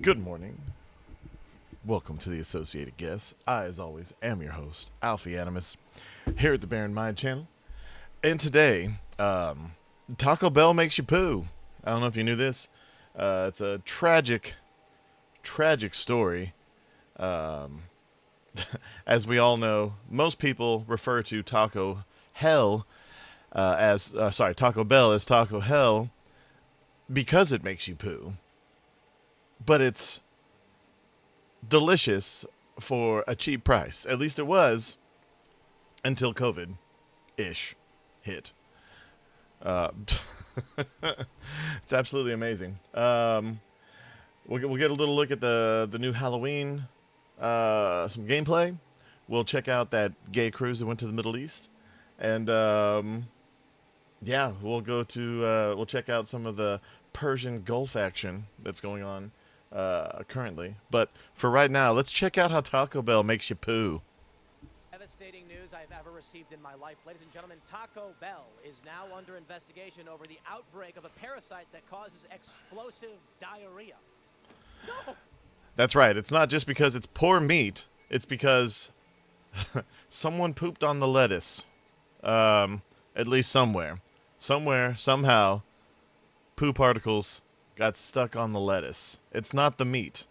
Good morning. Welcome to the Associated Guests. I, as always, am your host, Alfie Animus, here at the Bear in Mind channel. And today, Taco Bell makes you poo. I don't know if you knew this. It's a tragic story. As we all know, most people refer to Taco Bell as Taco Hell because it makes you poo. But it's delicious for a cheap price. At least it was until COVID-ish hit. It's absolutely amazing. We'll get a little look at the new Halloween, some gameplay. We'll check out that gay cruise that went to the Middle East, and yeah, we'll check out some of the Persian Gulf action that's going on currently. But for right now, let's check out how Taco Bell makes you poo. Devastating news I've ever received in my life. Ladies and gentlemen, Taco Bell is now under investigation over the outbreak of a parasite that causes explosive diarrhea. No! That's right. It's not just because it's poor meat. It's because someone pooped on the lettuce. At least somewhere. Somehow, poo particles got stuck on the lettuce. It's not the meat.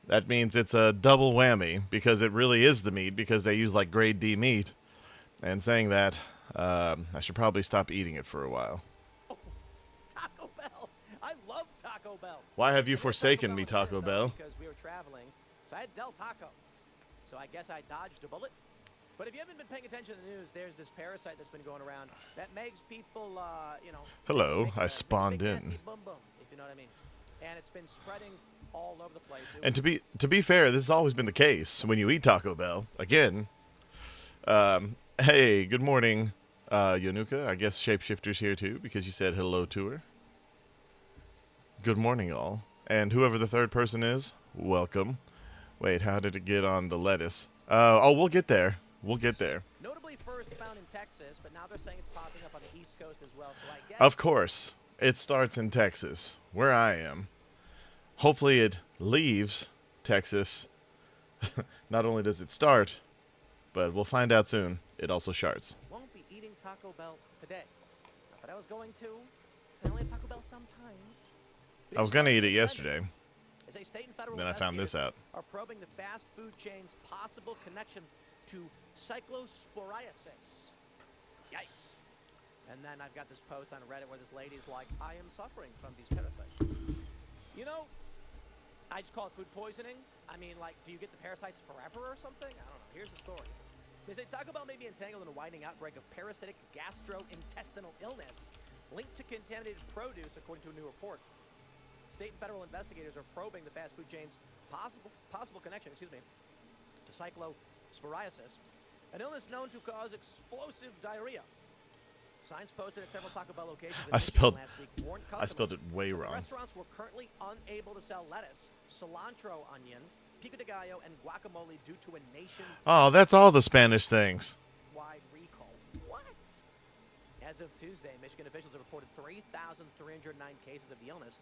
That means it's a double whammy, because it really is the meat, because they use like grade D meat. And saying that, I should probably stop eating it for a while. Oh, Taco Bell! I love Taco Bell! Why have you forsaken me, Taco Bell? Because we were traveling, so I had Del Taco. So I guess I dodged a bullet. But if you haven't been paying attention to the news, there's this parasite that's been going around that makes people, Hello, I spawned in. Boom, boom, if you know what I mean. And it's been spreading all over the place. And to be fair, this has always been the case when you eat Taco Bell. Again, hey, good morning, Yanuka. I guess Shapeshifter's here too, because you said hello to her. Good morning, all. And whoever the third person is, welcome. Wait, how did it get on the lettuce? Oh, we'll get there. We'll get there. Notably first found in Texas, but now they're saying it's popping up on the East Coast as well. So I guess Of course, it starts in Texas, where I am. Hopefully it leaves Texas. Not only does it start, but we'll find out soon, it also sharts. Won't be eating Taco Bell today. Not that I was going to. I only have Taco Bell sometimes. I was going to eat it yesterday. As a state and federal Then I found this out. Are probing the fast food chain's possible connection to cyclosporiasis. Yikes. And then I've got this post on Reddit where this lady's like, I am suffering from these parasites. You know, I just call it food poisoning. I mean, like, do you get the parasites forever or something? I don't know. Here's the story. They say Taco Bell may be entangled in a widening outbreak of parasitic gastrointestinal illness linked to contaminated produce, according to a new report. State and federal investigators are probing the fast food chain's possible connection, to cyclosporiasis, an illness known to cause explosive diarrhea. Signs posted at several Taco Bell locations in Michigan last week warned customers I spelled it way wrong. Restaurants were currently unable to sell lettuce, cilantro onion, pico de gallo, and guacamole due to a nationwide Oh, that's all the Spanish things. recall. What? As of Tuesday, Michigan officials have reported 3,309 cases of the illness.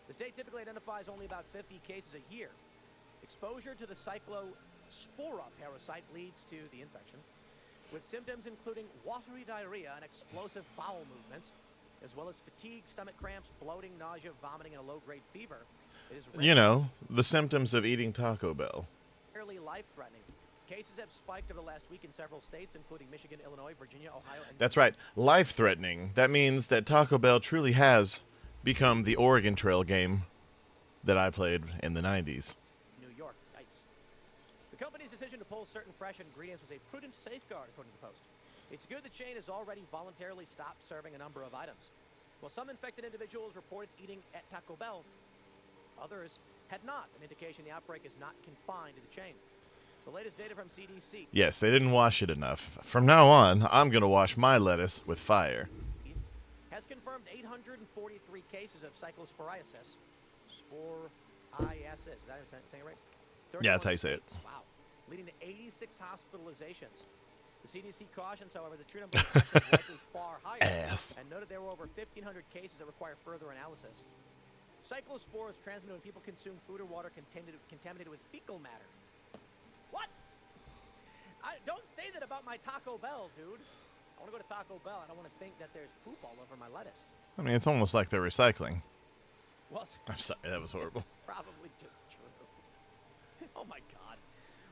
The state typically identifies only about 50 cases a year. Exposure to the cyclospora parasite leads to the infection, with symptoms including watery diarrhea and explosive bowel movements, as well as fatigue, stomach cramps, bloating, nausea, vomiting, and a low-grade fever. It is You know, the symptoms of eating Taco Bell. rarely life-threatening. Cases have spiked over the last week in several states, including Michigan, Illinois, Virginia, Ohio, and That's right, life-threatening. That means that Taco Bell truly has become the Oregon Trail game that I played in the 90s. New York. Yikes. The company's decision to pull certain fresh ingredients was a prudent safeguard, according to the Post. It's good the chain has already voluntarily stopped serving a number of items. While some infected individuals reported eating at Taco Bell, others had not, an indication the outbreak is not confined to the chain. The latest data from CDC Yes, they didn't wash it enough. From now on, I'm going to wash my lettuce with fire. has confirmed 843 cases of cyclosporiasis. Sporiasis. Is that saying it right? Yeah, that's how you say it. Wow. Leading to 86 hospitalizations. The CDC cautions, however, the true number of infections is likely far higher, Ass. and noted there were over 1,500 cases that require further analysis. Cyclospores transmitted when people consume food or water contaminated with fecal matter. What? Don't say that about my Taco Bell, dude. I want to go to Taco Bell. I don't want to think that there's poop all over my lettuce. I mean, it's almost like they're recycling. Well, I'm sorry, that was horrible. It's probably just true. Oh my God.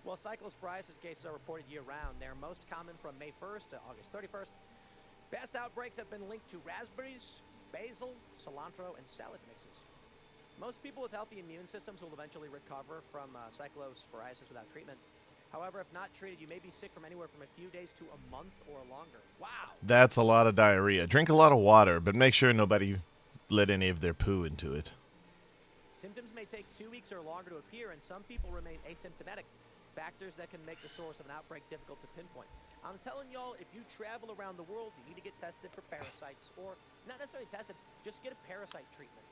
Well, cyclosporiasis cases are reported year-round. They're most common from May 1st to August 31st. Past outbreaks have been linked to raspberries, basil, cilantro, and salad mixes. Most people with healthy immune systems will eventually recover from cyclosporiasis without treatment. However, if not treated, you may be sick from anywhere from a few days to a month or longer. Wow. That's a lot of diarrhea. Drink a lot of water, but make sure nobody let any of their poo into it. Symptoms may take 2 weeks or longer to appear, and some people remain asymptomatic. Factors that can make the source of an outbreak difficult to pinpoint. I'm telling y'all, if you travel around the world, you need to get tested for parasites, or not necessarily tested, just get a parasite treatment.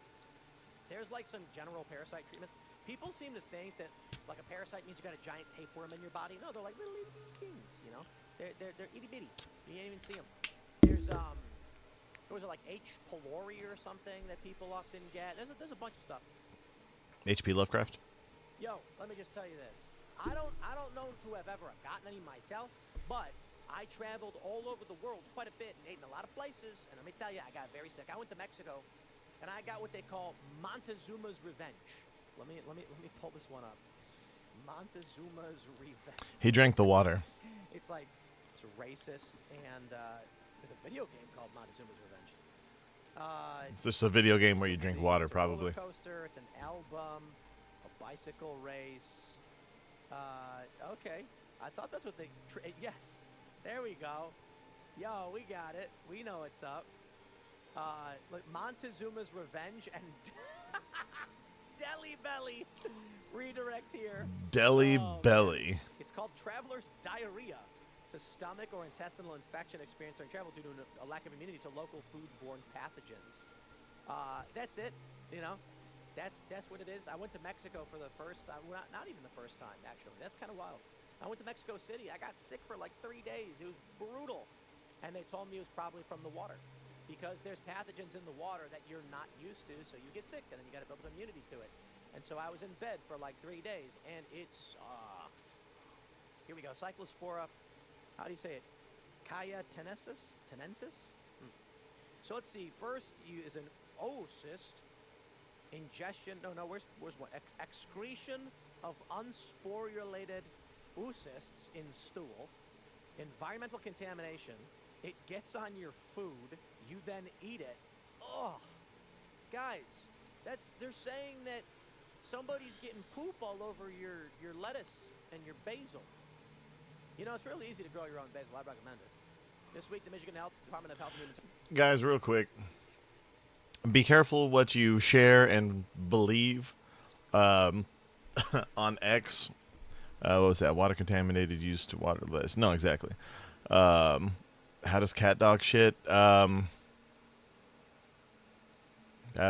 There's like some general parasite treatments. People seem to think that like a parasite means you got a giant tapeworm in your body. No, they're like little itty things, you know. They're itty bitty. You can't even see them. There's what was it, like H. pylori or something that people often get. There's a bunch of stuff. H.P. Lovecraft. Yo, let me just tell you this. I don't know to have ever gotten any myself, but I traveled all over the world quite a bit and ate in a lot of places. And let me tell you, I got very sick. I went to Mexico, and I got what they call Montezuma's revenge. Let me pull this one up. Montezuma's revenge. He drank the water. It's like it's racist, and there's a video game called Montezuma's Revenge. It's just a video game where you drink water, it's a roller probably. coaster. It's an album, a bicycle race. Okay. I thought that's what they... yes. There we go. Yo, we got it. We know what's up. Look, Montezuma's Revenge and... Deli Belly. Redirect here. Deli Oh, Belly. man. It's called Traveler's Diarrhea. It's a stomach or intestinal infection experienced during travel due to a lack of immunity to local food-borne pathogens. That's it. You know, that's what it is. I went to Mexico for the first time. Well, not even the first time, actually. That's kind of wild. I went to Mexico City. I got sick for like 3 days. It was brutal. And they told me it was probably from the water. Because there's pathogens in the water that you're not used to, so you get sick, and then you got to build an immunity to it. And so I was in bed for like 3 days, and it sucked. Here we go. Cyclospora. How do you say it? Kaya tenensis? So let's see. First, is an oocyst. Ingestion. No. Where's what? Excretion of unsporulated oocysts in stool. Environmental contamination. It gets on your food. You then eat it. Oh, guys, they're saying that somebody's getting poop all over your lettuce and your basil. You know, it's really easy to grow your own basil. I recommend it. This week, the Michigan Department of Health and Human Services. Guys, real quick. Be careful what you share and believe on X. What was that? Water contaminated used to water lettuce. No, exactly. How does cat dog shit? Out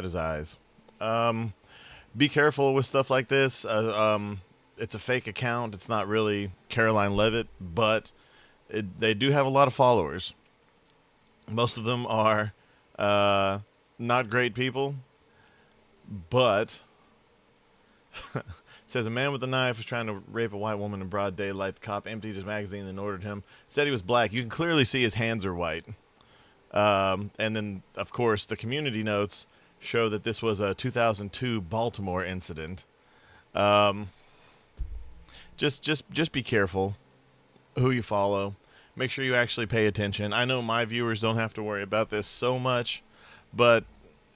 his eyes. Be careful with stuff like this. It's a fake account. It's not really Caroline Levitt, but they do have a lot of followers. Most of them are not great people, but it says a man with a knife was trying to rape a white woman in broad daylight. The cop emptied his magazine and ordered him. Said he was black. You can clearly see his hands are white. And then, of course, the community notes show that this was a 2002 Baltimore incident. Just be careful who you follow. Make sure you actually pay attention. I know my viewers don't have to worry about this so much, but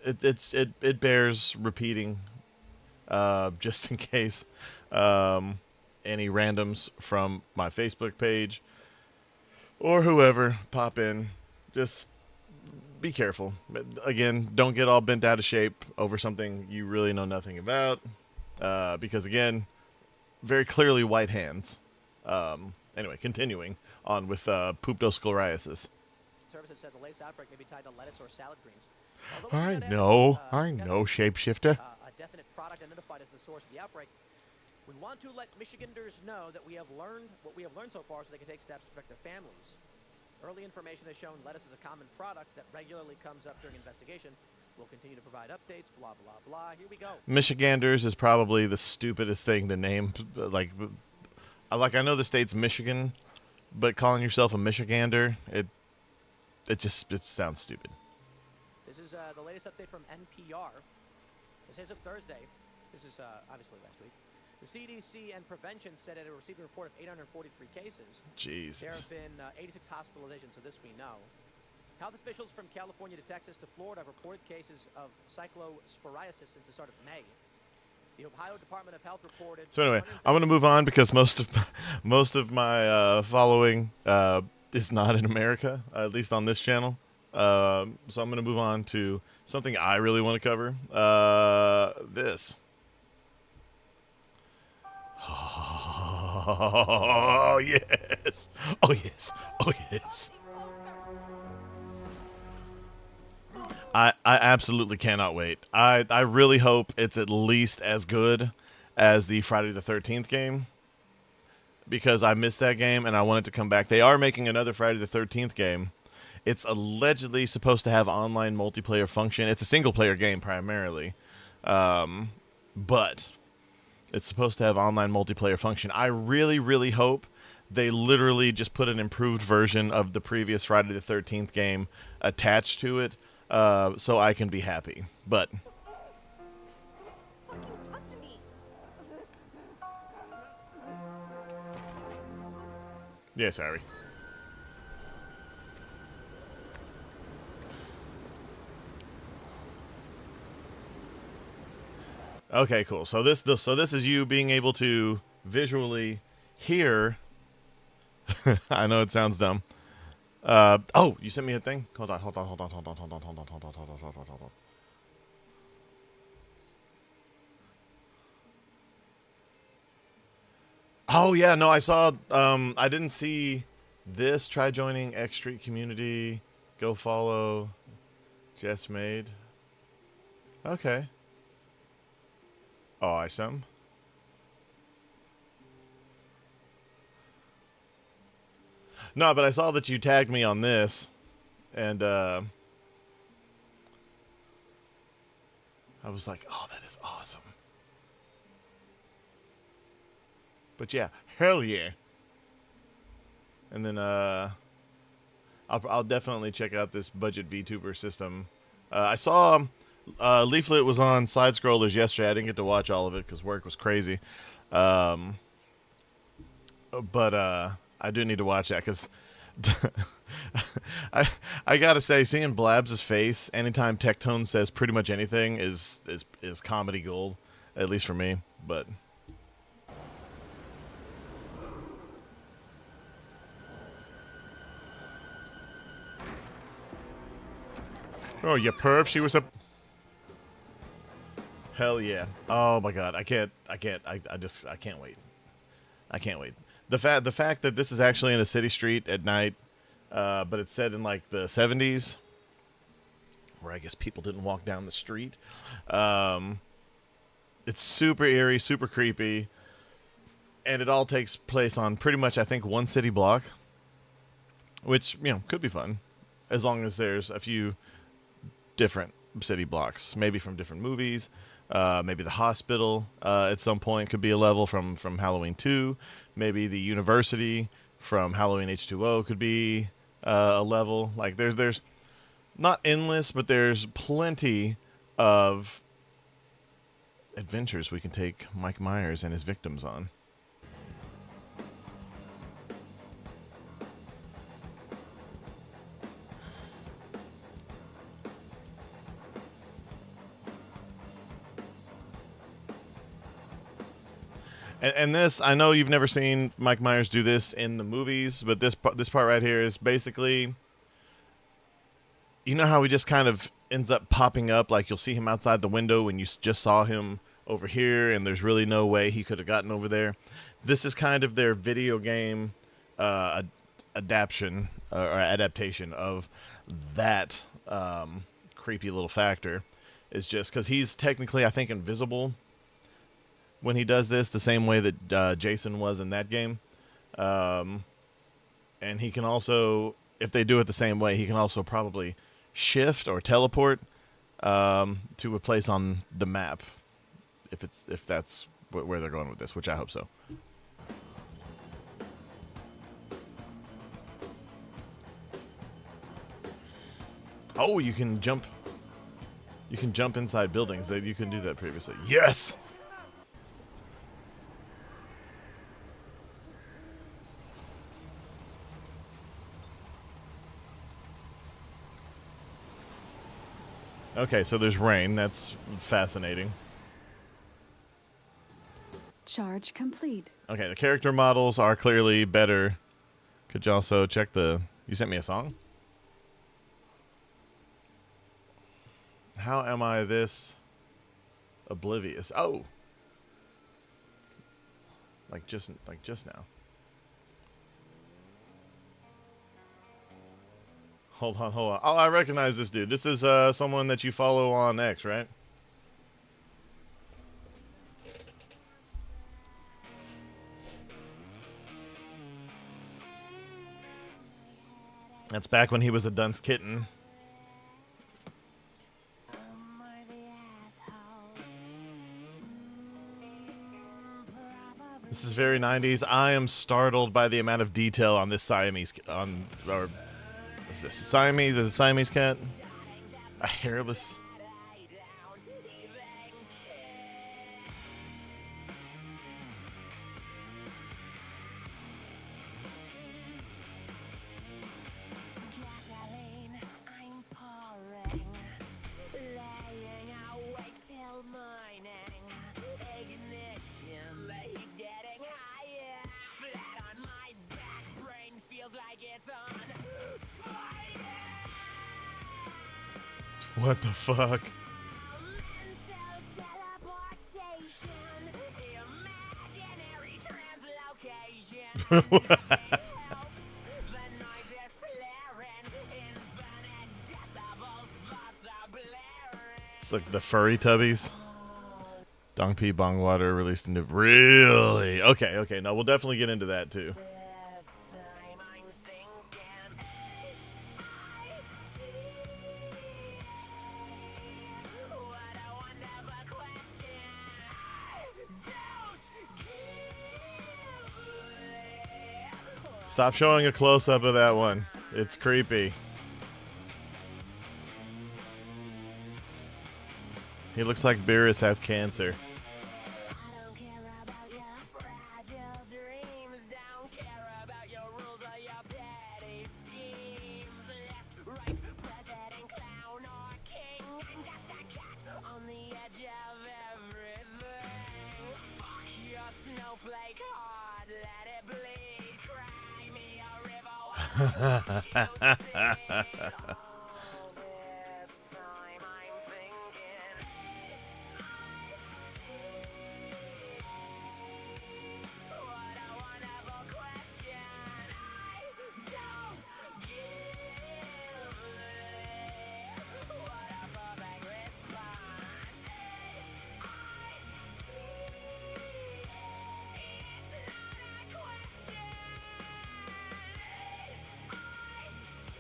it bears repeating. Just in case any randoms from my Facebook page or whoever pop in, just be careful. Again, don't get all bent out of shape over something you really know nothing about, because again, very clearly white hands. Anyway, continuing on with puptoscleriasis. Services said the latest outbreak may be tied to lettuce or salad greens. I know, shapeshifter. A definite product identified as the source of the outbreak. We want to let Michiganders know that we have learned what we have learned so far so they can take steps to protect their families. Early information has shown lettuce is a common product that regularly comes up during investigation. We'll continue to provide updates, blah, blah, blah. Here we go. Michiganders is probably the stupidest thing to name. Like, I know the state's Michigan, but calling yourself a Michigander, it sounds stupid. This is the latest update from NPR. This is of Thursday. This is obviously last week. The CDC and Prevention said it had received a report of 843 cases. Jesus. There have been 86 hospitalizations, so this we know. Health officials from California to Texas to Florida have reported cases of cyclosporiasis since the start of May. The Ohio Department of Health reported... So anyway, I'm going to move on because most of my following is not in America, at least on this channel. So I'm going to move on to something I really want to cover. This. Oh, yes. Oh, yes. Oh, yes. I absolutely cannot wait. I really hope it's at least as good as the Friday the 13th game, because I missed that game and I want it to come back. They are making another Friday the 13th game. It's allegedly supposed to have online multiplayer function. It's a single-player game primarily, but it's supposed to have online multiplayer function. I really, really hope they literally just put an improved version of the previous Friday the 13th game attached to it, so I can be happy. But Fucking touch me. yes, Harry. Okay, cool. So this is you being able to visually hear. I know it sounds dumb. Oh, you sent me a thing? Hold on. Oh yeah, no, I saw I didn't see this. Try joining X Street community. Go follow Jess Made. Okay. Awesome. No, but I saw that you tagged me on this, and I was like, oh, that is awesome. But yeah, hell yeah. And then I'll definitely check out this budget VTuber system. I saw Leaflet was on Side Scrollers yesterday. I didn't get to watch all of it because work was crazy. But I do need to watch that because I gotta say, seeing Blabs' face anytime Tectone says pretty much anything is comedy gold, at least for me. But oh, you perv! She was a hell yeah! Oh my god, I can't wait. I can't wait. The fact that this is actually in a city street at night, but it's set in like the 70s, where I guess people didn't walk down the street. It's super eerie, super creepy, and it all takes place on pretty much, I think, one city block, which, you know, could be fun, as long as there's a few different city blocks, maybe from different movies. Maybe the hospital at some point could be a level from Halloween 2. Maybe the university from Halloween H2O could be a level. Like there's not endless, but there's plenty of adventures we can take Mike Myers and his victims on. And this, I know you've never seen Mike Myers do this in the movies, but this part right here is basically, you know how he just kind of ends up popping up, like you'll see him outside the window when you just saw him over here, and there's really no way he could have gotten over there. This is kind of their video game adaptation of that creepy little factor. Is just because he's technically, I think, invisible when he does this, the same way that Jason was in that game. And he can also, if they do it the same way, he can also probably shift or teleport to a place on the map, if that's where they're going with this, which I hope so. Oh, you can jump. You can jump inside buildings. That you can do that previously. Yes. Okay, so there's rain. That's fascinating. Charge complete. Okay, the character models are clearly better. Could you also check the... You sent me a song? How am I this oblivious? Oh! Like just now. Hold on. Oh, I recognize this dude. This is someone that you follow on X, right? That's back when he was a dunce kitten. This is very 90s. I am startled by the amount of detail on this Siamese... or... What's this? Siamese? Is it Siamese cat? A hairless... What the fuck? It's like the furry tubbies. Dong Pee Bong Water released into... Really? Okay, okay. No, we'll definitely get into that too. Stop showing a close-up of that one. It's creepy. He looks like Beerus has cancer.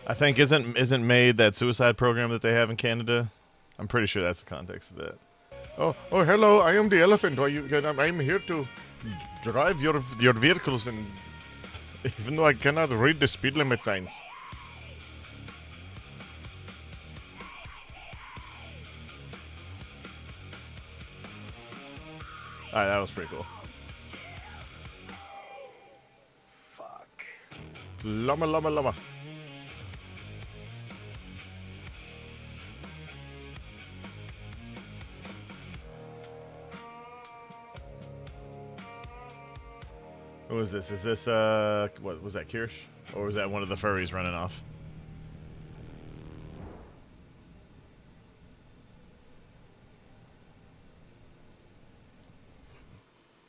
I think isn't made that suicide program that they have in Canada. I'm pretty sure that's the context of that. Oh, hello! I am the elephant. I'm here to drive your vehicles, and even though I cannot read the speed limit signs. All right, that was pretty cool. Fuck. Llama, llama, llama. Who is this? Is this, what was that, Kirsch? Or was that one of the furries running off?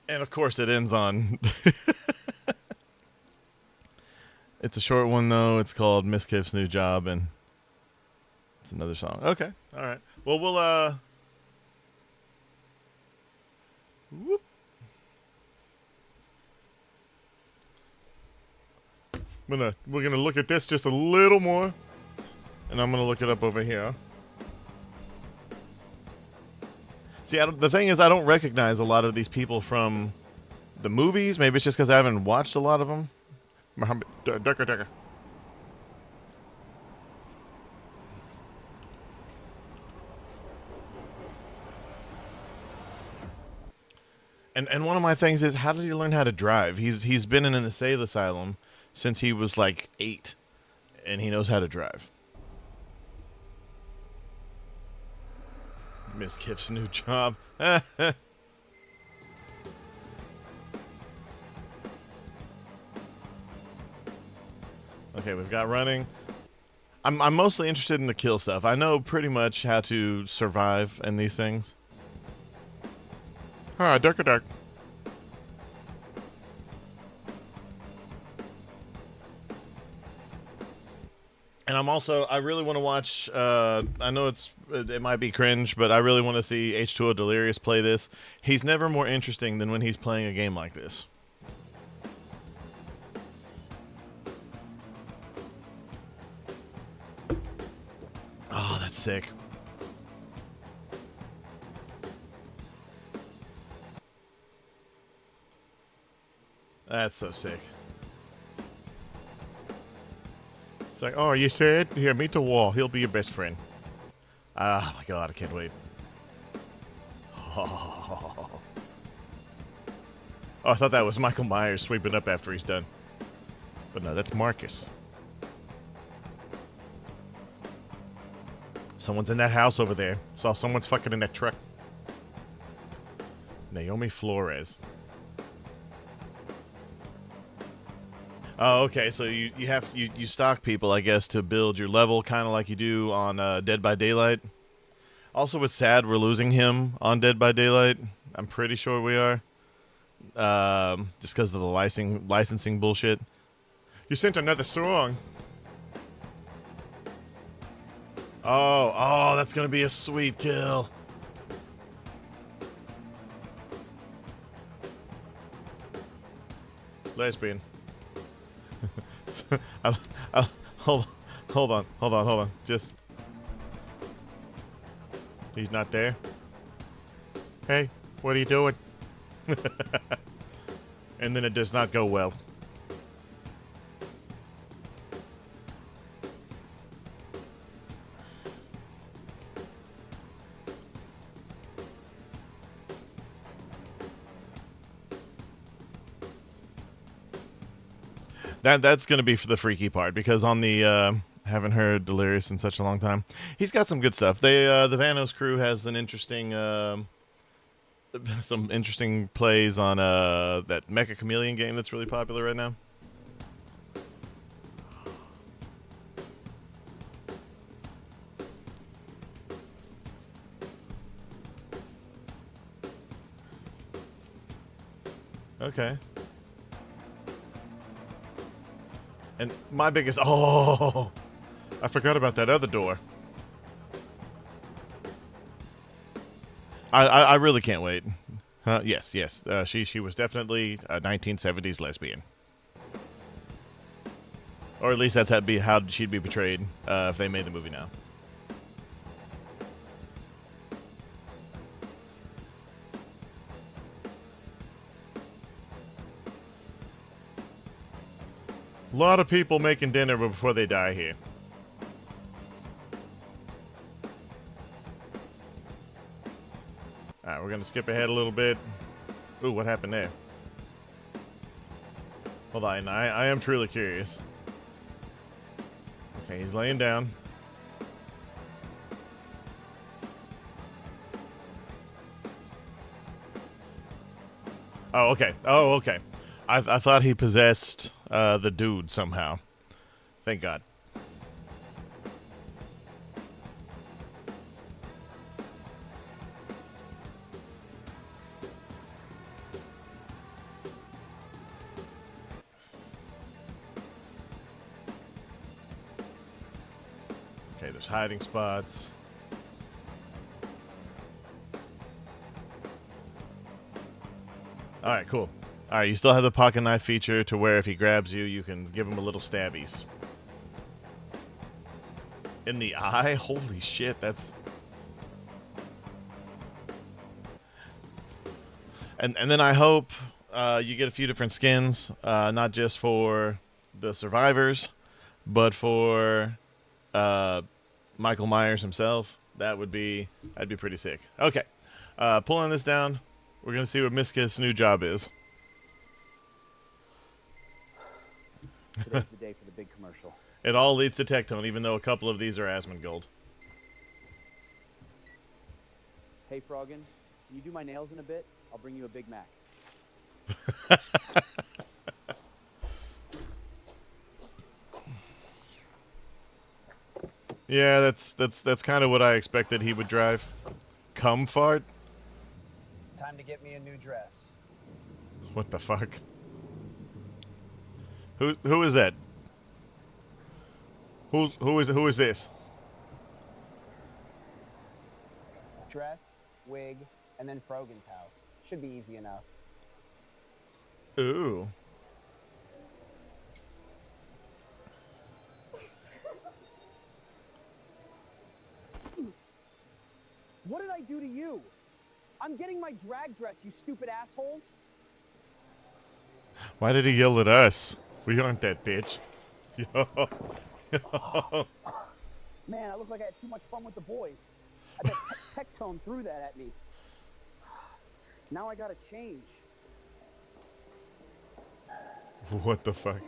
And of course it ends on... It's a short one, though. It's called Miss Kiff's New Job, and it's another song. Okay, all right. Well, we'll, whoop. We're gonna look at this just a little more, and I'm gonna look it up over here. See, the thing is, I don't recognize a lot of these people from the movies. Maybe it's just because I haven't watched a lot of them. Ducker. And one of my things is, how did he learn how to drive? He's been in an insane asylum since he was like 8, and he knows how to drive. Miss Kiff's new job. Okay, we've got running. I'm mostly interested in the kill stuff. I know pretty much how to survive in these things. Ah, duck. And I really want to watch, I know it might be cringe, but I really want to see H2O Delirious play this. He's never more interesting than when he's playing a game like this. Oh, that's sick. That's so sick. It's like, oh, you said? Here, meet the wall. He'll be your best friend. Oh, my God, I can't wait. Oh, I thought that was Michael Myers sweeping up after he's done. But no, that's Marcus. Someone's in that house over there. Saw someone's fucking in that truck. Naomi Flores. Oh, okay. So you stalk people, I guess, to build your level, kind of like you do on Dead by Daylight. Also, it's sad we're losing him on Dead by Daylight. I'm pretty sure we are. Just because of the licensing bullshit. You sent another song. Oh, that's gonna be a sweet kill. Lesbian. Hold on. Just. He's not there. Hey, what are you doing? And then it does not go well. That's going to be for the freaky part, because on the haven't heard Delirious in such a long time. He's got some good stuff. The Vanos crew has an interesting some interesting plays on that Mecha Chameleon game that's really popular right now. Okay. And my biggest... Oh! I forgot about that other door. I really can't wait. Yes. She was definitely a 1970s lesbian. Or at least that's how she'd be portrayed if they made the movie now. A lot of people making dinner before they die here. Alright, we're gonna skip ahead a little bit. Ooh, what happened there? Hold on, I am truly curious. Okay, he's laying down. Oh, okay. I thought he possessed the dude somehow. Thank God. Okay, there's hiding spots. Alright, cool. Alright, you still have the pocket knife feature to where if he grabs you, you can give him a little stabbies. In the eye? Holy shit, that's... And then I hope you get a few different skins, not just for the survivors, but for Michael Myers himself. That'd be pretty sick. Okay, pulling this down. We're gonna see what Miska's new job is. Today's the day for the big commercial. It all leads to Tectone, even though a couple of these are Asmongold. Hey, Froggen, can you do my nails in a bit? I'll bring you a Big Mac. Yeah, that's kind of what I expected he would drive. Cum fart? Time to get me a new dress. What the fuck? Who is that? Who is this? Dress, wig, and then Froggen's house. Should be easy enough. Ooh. What did I do to you? I'm getting my drag dress, you stupid assholes. Why did he yell at us? We aren't that bitch. Yo. Man, I look like I had too much fun with the boys. I bet Tectone threw that at me. Now I gotta change. What the fuck?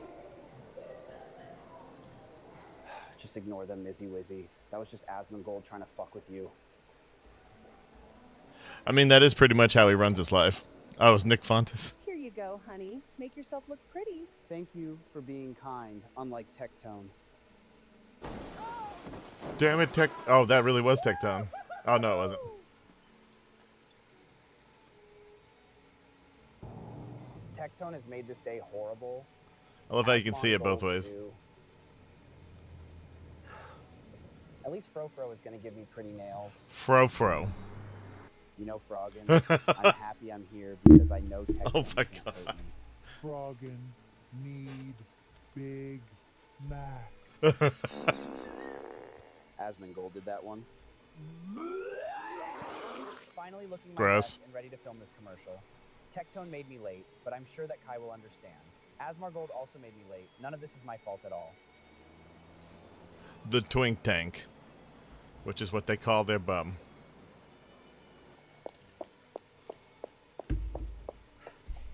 Just ignore them, Mizzy Wizzy. That was just Asmongold trying to fuck with you. I mean, that is pretty much how he runs his life. Oh, it's Nick Fontes. Here you go, honey. Make yourself look pretty. Thank you for being kind, unlike Tectone. Damn it, Tech. Oh, that really was Tectone. Oh, no, it wasn't. Tectone has made this day horrible. I love how you can see it both ways. Too. At least Frofro is going to give me pretty nails. Fro. You know, Froggen, I'm happy I'm here because I know Tectone Oh my can't God. hurt me. Froggen need Big Mac. Asmongold did that one. Finally looking my Gross. best and ready to film this commercial. Tectone made me late, but I'm sure that Kai will understand. Asmongold also made me late. None of this is my fault at all. The twink tank, which is what they call their bum.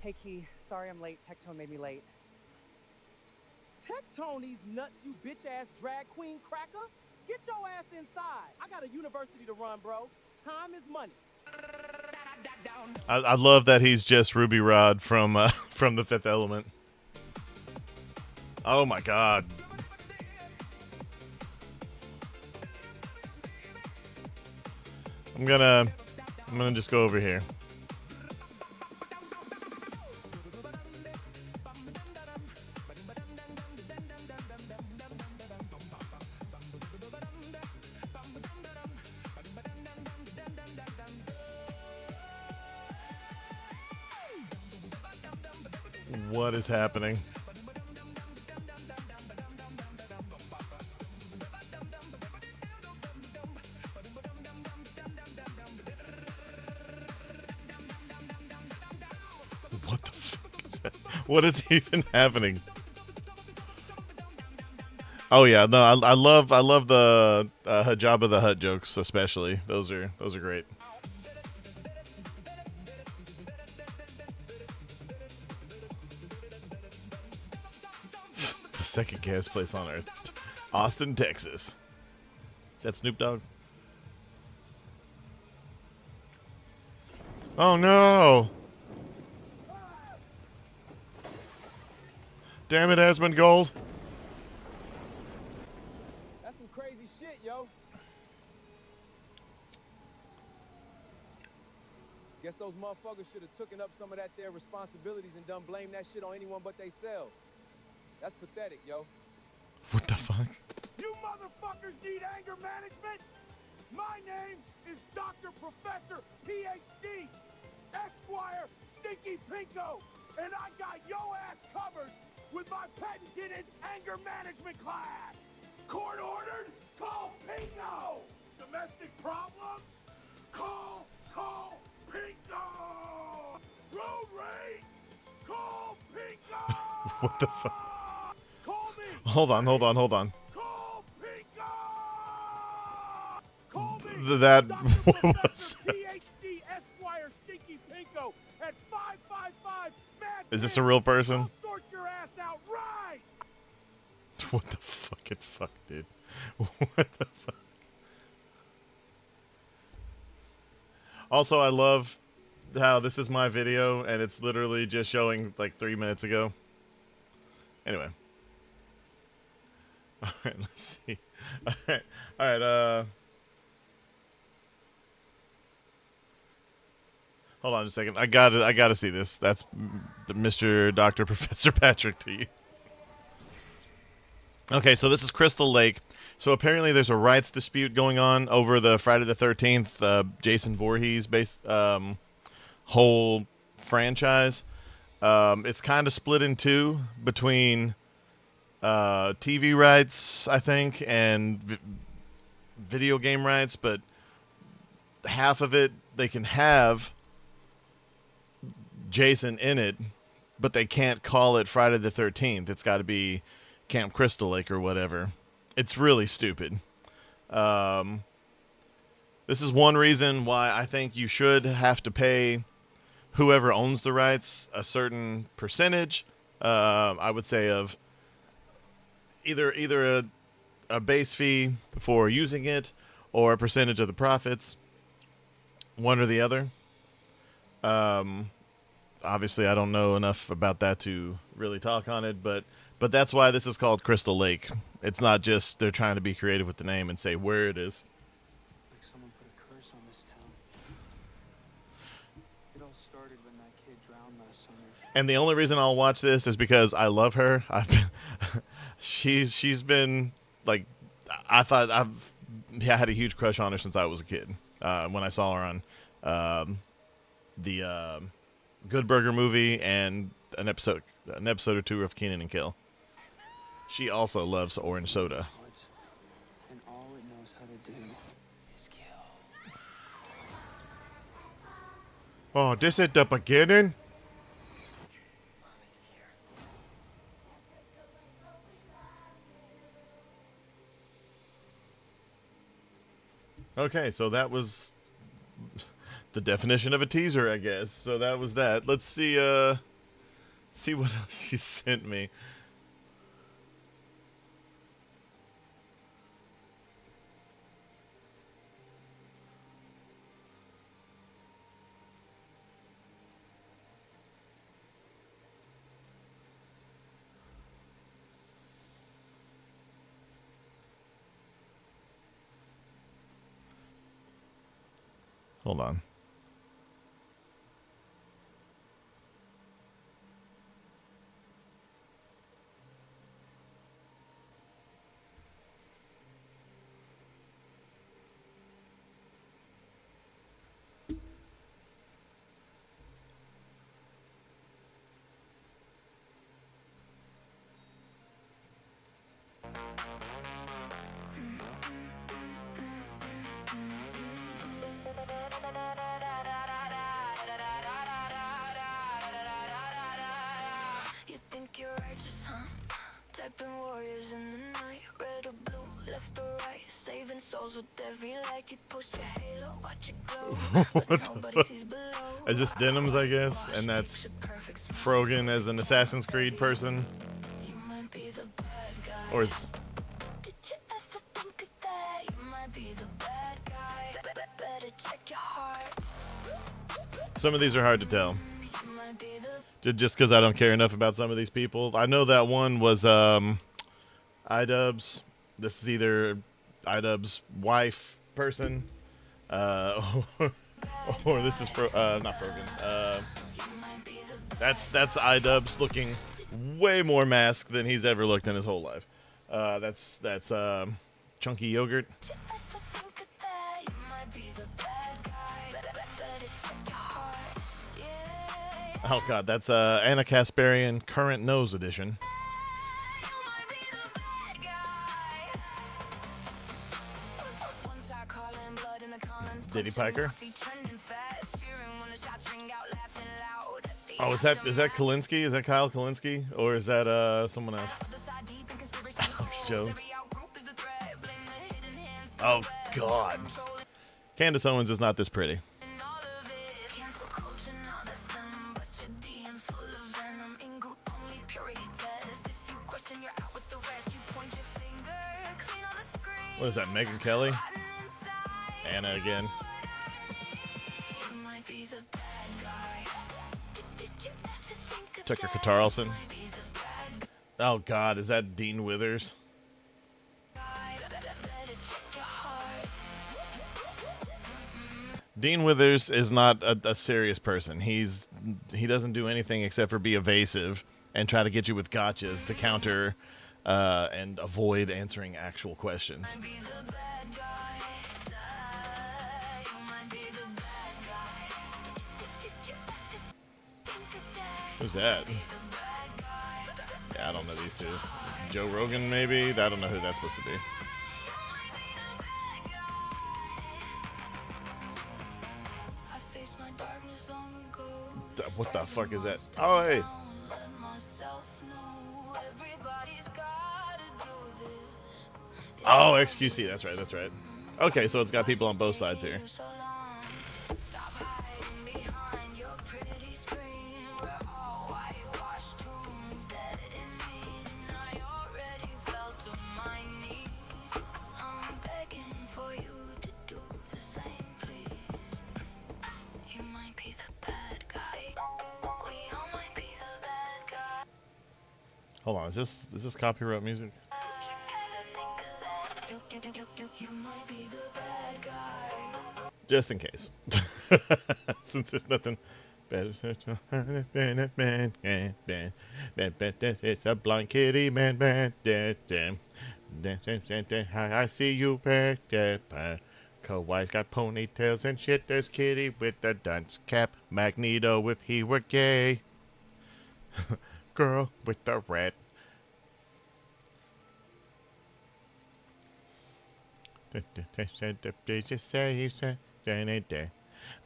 Hey, Key. Sorry I'm late. Tectone made me late. Tectone these nuts, you bitch-ass drag queen cracker. Get your ass inside. I got a university to run, bro. Time is money. I love that he's just Ruby Rod from The Fifth Element. Oh my God. I'm gonna just go over here. What is happening? What the fuck is that? What is even happening? Oh yeah, no, I love the Jabba the Hutt jokes, especially. Those are great. The second gas place on Earth, Austin, Texas. Is that Snoop Dogg? Oh no! Damn it, Asmongold. That's some crazy shit, yo. Guess those motherfuckers should have taken up some of that their responsibilities and done blame that shit on anyone but theyselves. That's pathetic, yo. What the fuck? You motherfuckers need anger management? My name is Dr. Professor PhD, Esquire Stinky Pinko, and I got yo ass covered with my patented anger management class. Court ordered? Call Pinko. Domestic problems? Call Pinko. What the fuck? Call me! Hold on. Call Pinko! Call me! That Dr. what was Professor that? PhD Esquire Stinky Pinko at 555 Mad Is this Men. a real person? I'll sort your ass out right! What the fucking fuck, dude? What the fuck? Also, I love how this is my video and it's literally just showing like 3 minutes ago. Anyway. Alright, let's see. Alright, hold on a second. I gotta see this. That's Mr. Dr. Professor Patrick to you. Okay, so this is Crystal Lake. So apparently there's a rights dispute going on over the Friday the 13th, Jason Voorhees based whole franchise. It's kind of split in two between TV rights, I think, and video game rights, but half of it they can have Jason in it, but they can't call it Friday the 13th. It's got to be Camp Crystal Lake or whatever. It's really stupid. This is one reason why I think you should have to pay whoever owns the rights a certain percentage. I would say of either a base fee for using it or a percentage of the profits. One or the other. Obviously, I don't know enough about that to really talk on it, but that's why this is called Crystal Lake. It's not just they're trying to be creative with the name and say where it is. Like someone put a curse on this town. It all started when that kid drowned last summer. And the only reason I'll watch this is because I love her. I've been, she's been like, I had a huge crush on her since I was a kid. When I saw her on the Good Burger movie and an episode or two of Kenan and Kel. She also loves orange soda. And all it knows how to do is kill. Oh, this at the beginning? Okay, so that was the definition of a teaser, I guess. So that was that. Let's see what else she sent me. Hold on. You think you're righteous, huh? Typing warriors in the night, red or blue, left or right, saving souls with every like. You post your halo, watch it glow, but nobody sees below. Is this Denims, I guess? And that's Frogan as an Assassin's Creed person? You might be the bad guy. Or is... Did you ever think of that? You might be the bad guy. Better check your heart. Some of these are hard to tell. You might be the Just because I don't care enough about some of these people. I know that one was iDubbbz. This is either iDubbbz wife person, or this is not Frogan. That's iDubbbz looking way more masked than he's ever looked in his whole life. That's Chunky Yogurt. Oh god, that's Anna Kasparian Current Nose Edition. Diddy Piker. Oh, is that Kalinske? Is that Kyle Kalinske? Or is that someone else? Alex Jones. Oh, God. Candace Owens is not this pretty. What is that, Megyn Kelly? Anna again. Tucker Carlson. Oh, God, is that Dean Withers? Dean Withers is not a serious person. He doesn't do anything except for be evasive and try to get you with gotchas to counter and avoid answering actual questions. Who's that? Yeah, I don't know these two. Joe Rogan, maybe? I don't know who that's supposed to be. What the fuck is that? Oh, hey. Oh, XQC. That's right. That's right. Okay, so it's got people on both sides here. Hold on, is this copyright music? Just in case. Since there's nothing better. It's a blind kitty man. I see you back there. Kawhi's got ponytails and shit. There's Kitty with the dunce cap. Magneto if he were gay. Girl with the red.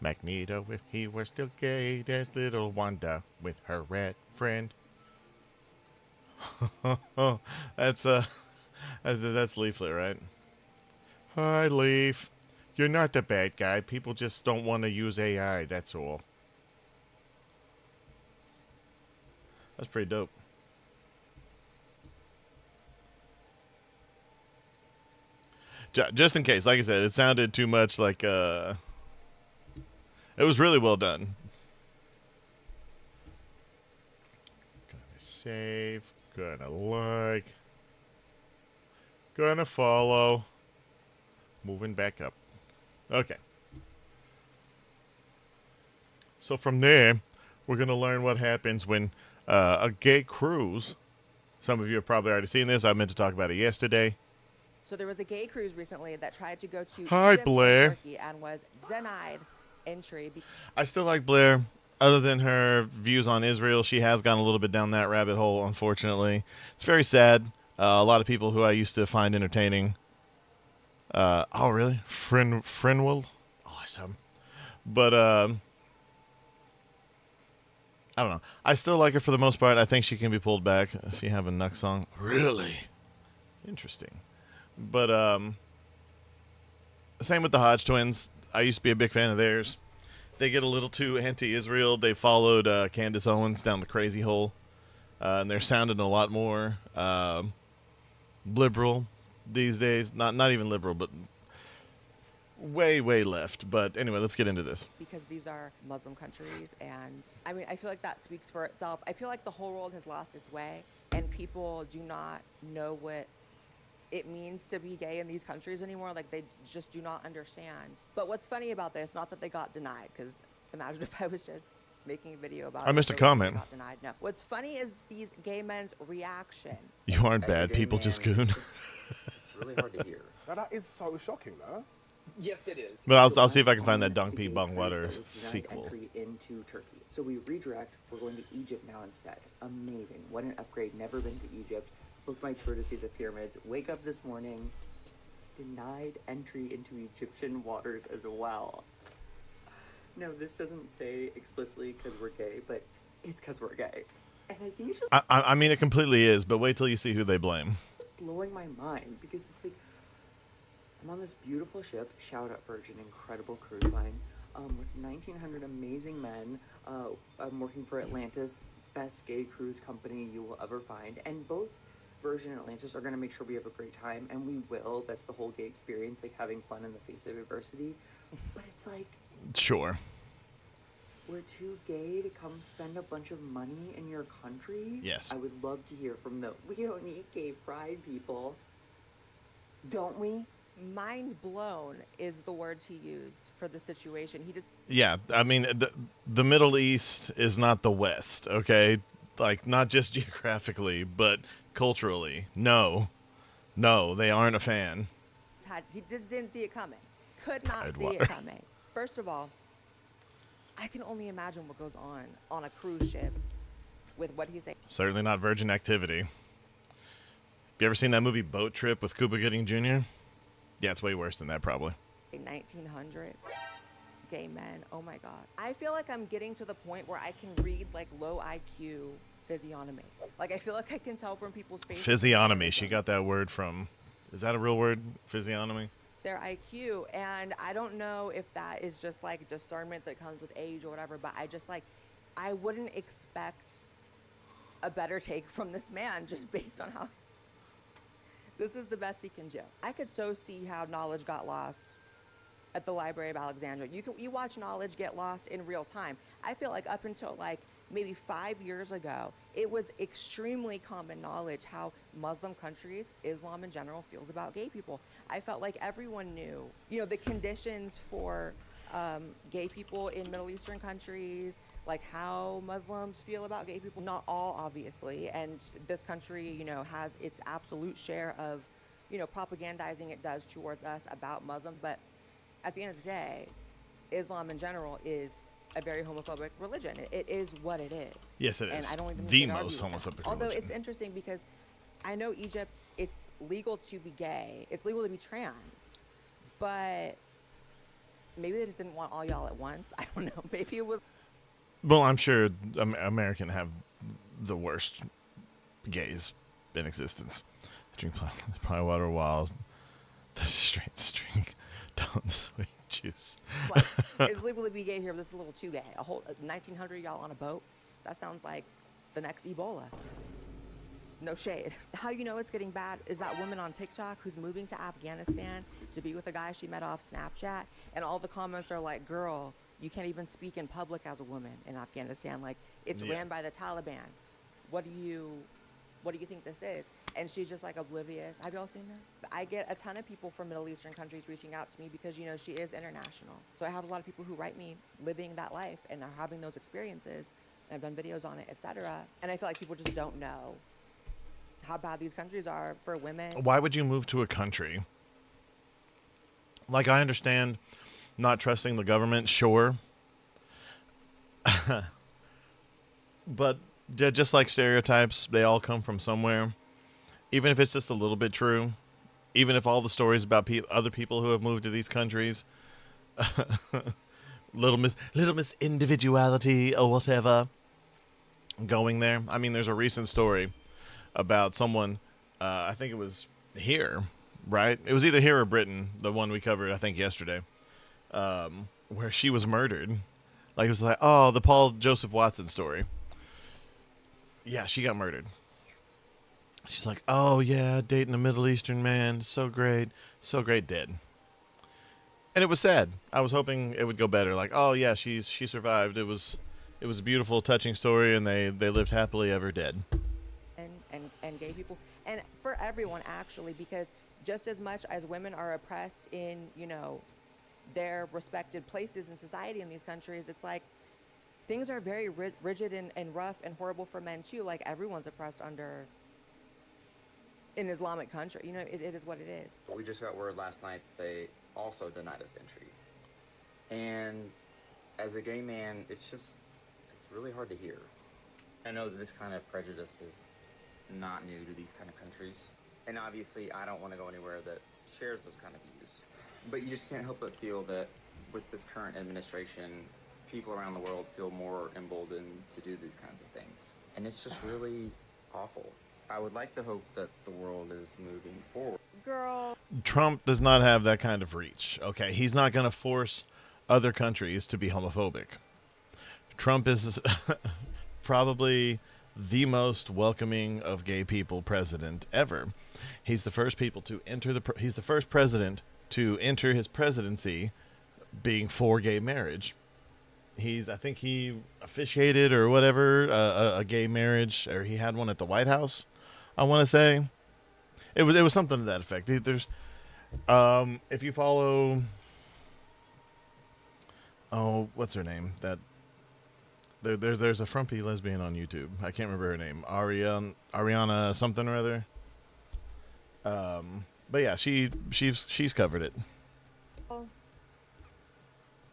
Magneto if he were still gay. There's little Wanda with her red friend. That's Leaflet, right? Hi, Leaf. You're not the bad guy. People just don't want to use AI, that's all. That's pretty dope. Just in case, like I said, it sounded too much like, it was really well done. Gonna save, gonna like, gonna follow, moving back up. Okay. So from there, we're gonna learn what happens when a gay cruise. Some of you have probably already seen this. I meant to talk about it yesterday. So there was a gay cruise recently that tried to go to Hi, Egypt Blair. and Turkey and was denied entry. I still like Blair. Other than her views on Israel, she has gone a little bit down that rabbit hole, unfortunately. It's very sad. A lot of people who I used to find entertaining. Oh, really? Frenwald? Oh, I saw him. But, I don't know. I still like her for the most part. I think she can be pulled back. Does she have a Nuck song? Really? Interesting. But, same with the Hodge twins. I used to be a big fan of theirs. They get a little too anti-Israel. They followed Candace Owens down the crazy hole. And they're sounding a lot more liberal these days. Not even liberal, but way left. But anyway, let's get into this. Because these are Muslim countries, and I mean, I feel like that speaks for itself. I feel like the whole world has lost its way, and people do not know what it means to be gay in these countries anymore. Like, they just do not understand. But what's funny about this, not that they got denied, because imagine if I was just making a video about I missed a comment. Got denied. No. What's funny is these gay men's reaction. You aren't bad people, just goon. Really hard to hear. Now that is so shocking, though. Yes, it is. But I'll see if I can find that Dong P Bong Water sequel. Entry into Turkey. So we redirect. We're going to Egypt now instead. Amazing. What an upgrade. Never been to Egypt. Booked my tour to see the pyramids. Wake up this morning. Denied entry into Egyptian waters as well. No, this doesn't say explicitly because we're gay, but it's because we're gay. And I think it's just I mean, it completely is, but wait till you see who they blame. blowing my mind because it's like I'm on this beautiful ship, shout out Persian, incredible cruise line, with 1,900 amazing men. I'm working for Atlantis, best gay cruise company you will ever find, and both Virgin and Atlantis are going to make sure we have a great time, and we will. That's the whole gay experience, like having fun in the face of adversity. But it's like, Sure. we're too gay to come spend a bunch of money in your country? Yes. I would love to hear from the we don't need gay pride people. Don't we? Mind blown is the words he used for the situation. He just Yeah, I mean, the Middle East is not the West, okay? Like, not just geographically, but culturally. No, they aren't a fan. he just didn't see it coming. Could not I'd see water. it coming. First of all, I can only imagine what goes on a cruise ship with what he's saying. Certainly not virgin activity. You ever seen that movie Boat Trip with Cuba Gooding Jr.? Yeah, it's way worse than that, probably. 1900 gay men. Oh my God. I feel like I'm getting to the point where I can read like low IQ physiognomy. Like I feel like I can tell from people's faces. Physiognomy. She got that word from. Is that a real word? Physiognomy? Their IQ, and I don't know if that is just like discernment that comes with age or whatever, but I just like I wouldn't expect a better take from this man just based on how this is the best he can do. I could so see how knowledge got lost at the Library of Alexandria. You watch knowledge get lost in real time. I feel like up until like maybe 5 years ago, it was extremely common knowledge how Muslim countries, Islam in general, feels about gay people. I felt like everyone knew, the conditions for gay people in Middle Eastern countries, like how Muslims feel about gay people. Not all, obviously, and this country, has its absolute share of, propagandizing it does towards us about Muslims, but at the end of the day, Islam in general is a very homophobic religion. It is what it is. Yes, it and is. I don't even The think I'd most argue with that. homophobic Although religion. it's interesting because I know Egypt, it's legal to be gay. It's legal to be trans. But maybe they just didn't want all y'all at once. I don't know. Maybe it was... Well, I'm sure American have the worst gays in existence. Drink pie water while the straight drink don't sweet juice. Like, it's legal to be gay here, but this is a little too gay. A whole 1,900 y'all on a boat? That sounds like the next Ebola. No shade. How you know it's getting bad is that woman on TikTok who's moving to Afghanistan to be with a guy she met off Snapchat, and all the comments are like, girl, you can't even speak in public as a woman in Afghanistan. Like, it's ran by the Taliban. What do you think this is? And she's just like oblivious. Have y'all seen that? I get a ton of people from Middle Eastern countries reaching out to me because, she is international. So I have a lot of people who write me living that life and are having those experiences. And I've done videos on it, etc. And I feel like people just don't know how bad these countries are for women. Why would you move to a country? Like, I understand not trusting the government, sure. But just like stereotypes, they all come from somewhere. Even if it's just a little bit true. Even if all the stories about other people who have moved to these countries, little miss individuality or whatever, going there. I mean, there's a recent story about someone, I think it was here, right? It was either here or Britain, the one we covered, I think, yesterday, where she was murdered. Like, it was like, oh, the Paul Joseph Watson story. Yeah, she got murdered. She's like, oh, yeah, dating a Middle Eastern man, so great, dead. And it was sad. I was hoping it would go better. Like, oh, yeah, she survived. It was a beautiful, touching story, and they lived happily ever dead. And gay people, and for everyone actually, because just as much as women are oppressed in their respected places in society in these countries, it's like things are very rigid and rough and horrible for men too. Like, everyone's oppressed under an Islamic country. It is what it is. We just got word last night they also denied us entry, and as a gay man, it's really hard to hear. I know that this kind of prejudice is not new to these kind of countries, and obviously I don't want to go anywhere that shares those kind of views, but you just can't help but feel that with this current administration, people around the world feel more emboldened to do these kinds of things. And it's just really awful. I would like to hope that the world is moving forward. Girl. Trump does not have that kind of reach. Okay, he's not going to force other countries to be homophobic. Trump is probably the most welcoming of gay people president ever. He's the first people to enter he's the first president to enter his presidency being for gay marriage. I think he officiated or whatever a gay marriage, or he had one at the White House. I want to say it was something to that effect. There's if you follow, what's her name? That there's a frumpy lesbian on YouTube. I can't remember her name. Ariana something or other. But yeah, she's covered it.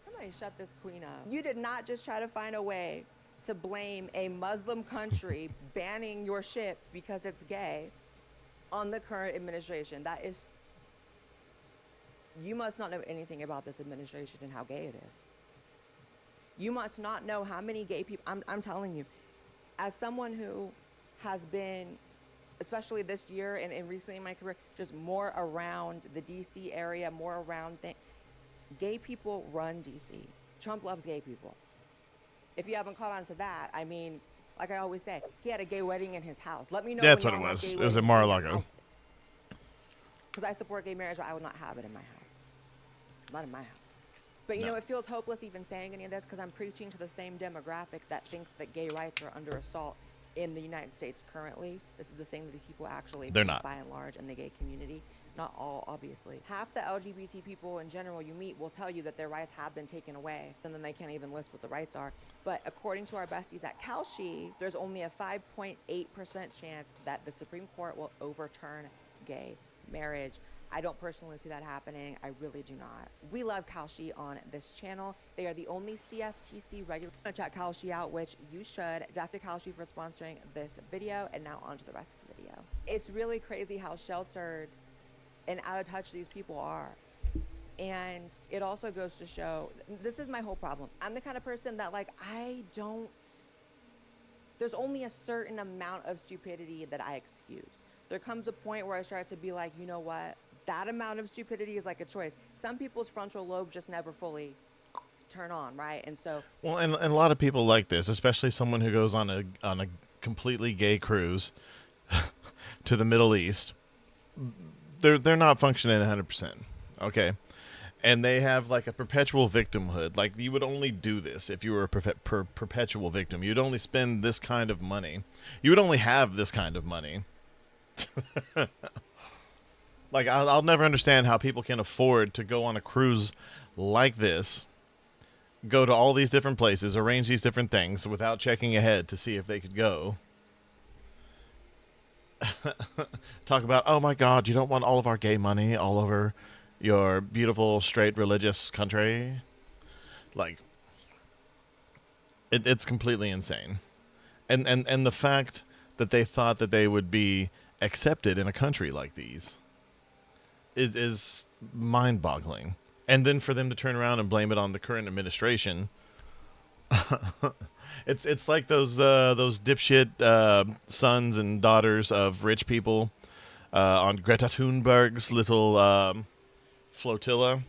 Somebody shut this queen up. You did not just try to find a way to blame a Muslim country banning your ship because it's gay on the current administration. That is, you must not know anything about this administration and how gay it is. You must not know how many gay people, I'm telling you, as someone who has been, especially this year and recently in my career, just more around the DC area, more around things. Gay people run DC. Trump loves gay people. If you haven't caught on to that, I mean, like I always say, he had a gay wedding in his house. Let me know. That's what it was. It was at Mar-a-Lago. Because I support gay marriage, but I would not have it in my house. Not in my house. But you know, it feels hopeless even saying any of this because I'm preaching to the same demographic that thinks that gay rights are under assault in the United States currently. This is the thing that these people actually They're think not. by and large in the gay community. Not all, obviously. Half the LGBT people in general you meet will tell you that their rights have been taken away, and then they can't even list what the rights are. But according to our besties at Kalshi, there's only a 5.8% chance that the Supreme Court will overturn gay marriage. I don't personally see that happening. I really do not. We love Kalshi on this channel. They are the only CFTC regular. Check Kalshi out, which you should. Definitely Kalshi for sponsoring this video. And now on to the rest of the video. It's really crazy how sheltered and out of touch these people are. And it also goes to show, this is my whole problem. I'm the kind of person that there's only a certain amount of stupidity that I excuse. There comes a point where I start to be like, you know what? That amount of stupidity is like a choice. Some people's frontal lobe just never fully turn on, right? And so, well, and a lot of people like this, especially someone who goes on a completely gay cruise to the Middle East. They're not functioning 100%, okay? And they have like a perpetual victimhood. Like, you would only do this if you were a perpetual victim. You'd only spend this kind of money. You would only have this kind of money. Like, I'll never understand how people can afford to go on a cruise like this, go to all these different places, arrange these different things without checking ahead to see if they could go. Talk about, oh my God, you don't want all of our gay money all over your beautiful, straight, religious country. Like, it's completely insane. And the fact that they thought that they would be accepted in a country like these is mind-boggling. And then for them to turn around and blame it on the current administration, it's like those dipshit sons and daughters of rich people on Greta Thunberg's little flotilla,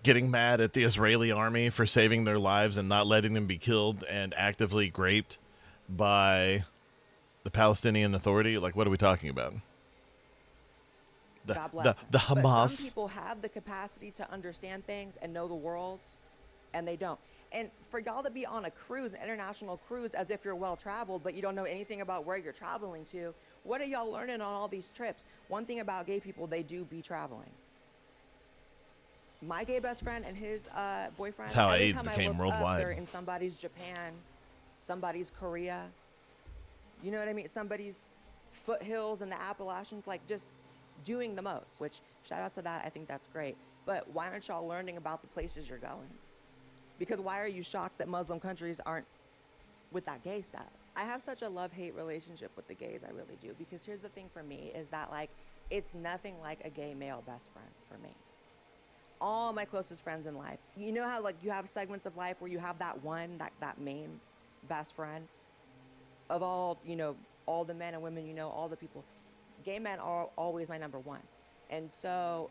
getting mad at the Israeli army for saving their lives and not letting them be killed and actively raped by the Palestinian Authority. Like, what are we talking about? God bless them. The Hamas. But some people have the capacity to understand things and know the worlds, and they don't. And for y'all to be on a cruise, an international cruise, as if you're well-traveled, but you don't know anything about where you're traveling to, what are y'all learning on all these trips? One thing about gay people, they do be traveling. My gay best friend and his boyfriend, that's how every AIDS time I became look up, worldwide. they're in somebody's Japan, somebody's Korea, you know what I mean? Somebody's foothills in the Appalachians, like just doing the most, which shout out to that. I think that's great. But why aren't y'all learning about the places you're going? Because why are you shocked that Muslim countries aren't with that gay stuff? I have such a love-hate relationship with the gays, I really do. Because here's the thing for me is that, like, it's nothing like a gay male best friend for me. all my closest friends in life. You know how like you have segments of life where you have that one, that main best friend of all, you know, all the men and women, you know, all the people. Gay men are always my number one. And so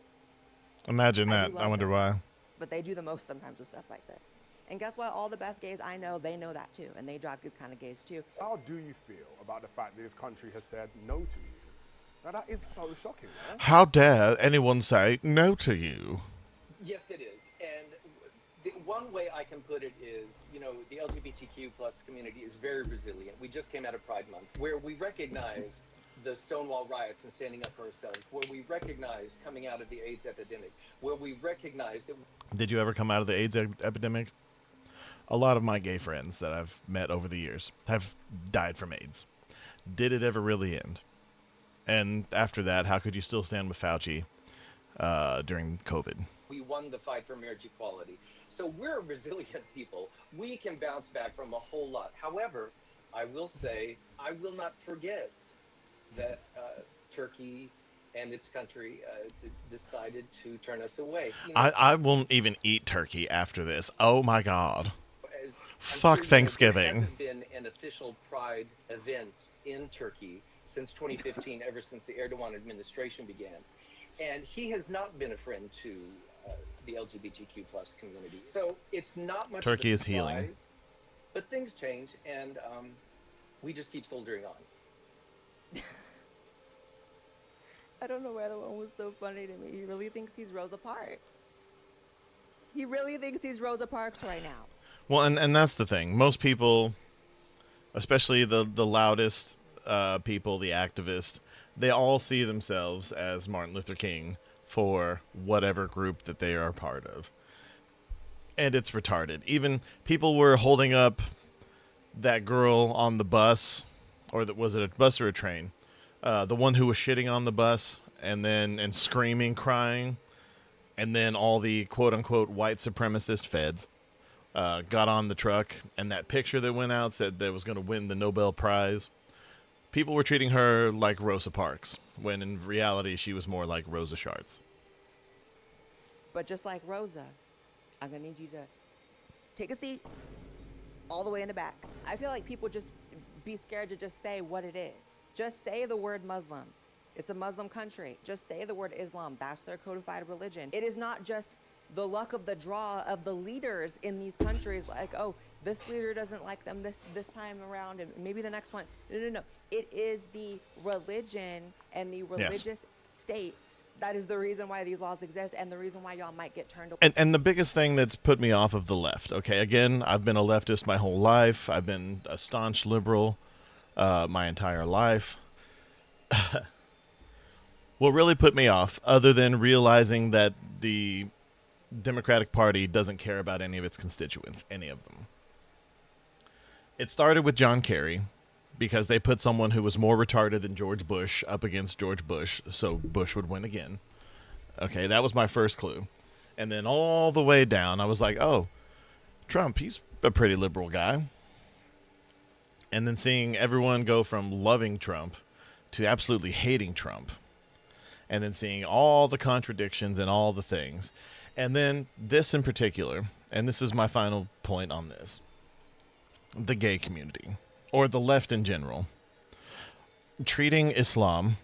Imagine that. I wonder why. But they do the most sometimes with stuff like this. And guess what? All the best gays I know, they know that too. And they drag these kind of gays too. How do you feel about the fact that this country has said no to you? Now that is so shocking, man. How dare anyone say no to you? Yes, it is. And the one way I can put it is, you know, the LGBTQ plus community is very resilient. We just came out of Pride Month, where we recognize the Stonewall riots and standing up for ourselves, where we recognize coming out of the AIDS epidemic, where we recognize that... Did you ever come out of the AIDS epidemic? A lot of my gay friends that I've met over the years have died from AIDS. Did it ever really end? And after that, how could you still stand with Fauci during COVID? We won the fight for marriage equality. So we're a resilient people. We can bounce back from a whole lot. However, I will say, I will not forget that Turkey and its country decided to turn us away. You know, I won't even eat turkey after this. Oh my God. Fuck sure Thanksgiving. There hasn't been an official Pride event in Turkey since 2015, ever since the Erdogan administration began. And he has not been a friend to the LGBTQ plus community. So it's not much Turkey of a is healing. surprise, but things change, and we just keep soldiering on. I don't know why that one was so funny to me. He really thinks he's Rosa Parks. He really thinks he's Rosa Parks right now. Well, and that's the thing. Most people, especially the loudest people, the activists, they all see themselves as Martin Luther King for whatever group that they are a part of. And it's retarded. Even people were holding up that girl on the bus, or was it a bus or a train? The one who was shitting on the bus and screaming, crying, and then all the quote unquote white supremacist feds got on the truck, and that picture that went out said that was going to win the Nobel Prize. People were treating her like Rosa Parks, when in reality she was more like Rosa Sharts. But just like Rosa, I'm going to need you to take a seat all the way in the back. I feel like people just be scared to just say what it is. Just say the word Muslim. It's a Muslim country. Just say the word Islam. That's their codified religion. It is not just the luck of the draw of the leaders in these countries, like, oh, this leader doesn't like them this time around, and maybe the next one. No. It is the religion and the religious state that is the reason why these laws exist, and the reason why y'all might get turned away. And the biggest thing that's put me off of the left, okay, again, I've been a leftist my whole life. I've been a staunch liberal my entire life. What really put me off, other than realizing that the Democratic Party doesn't care about any of its constituents, any of them. It started with John Kerry, because they put someone who was more retarded than George Bush up against George Bush, so Bush would win again. Okay, that was my first clue. And then all the way down, I was like, oh, Trump, he's a pretty liberal guy. And then seeing everyone go from loving Trump to absolutely hating Trump. And then seeing all the contradictions and all the things. And then this in particular, and this is my final point on this, the gay community, or the left in general, treating Islam,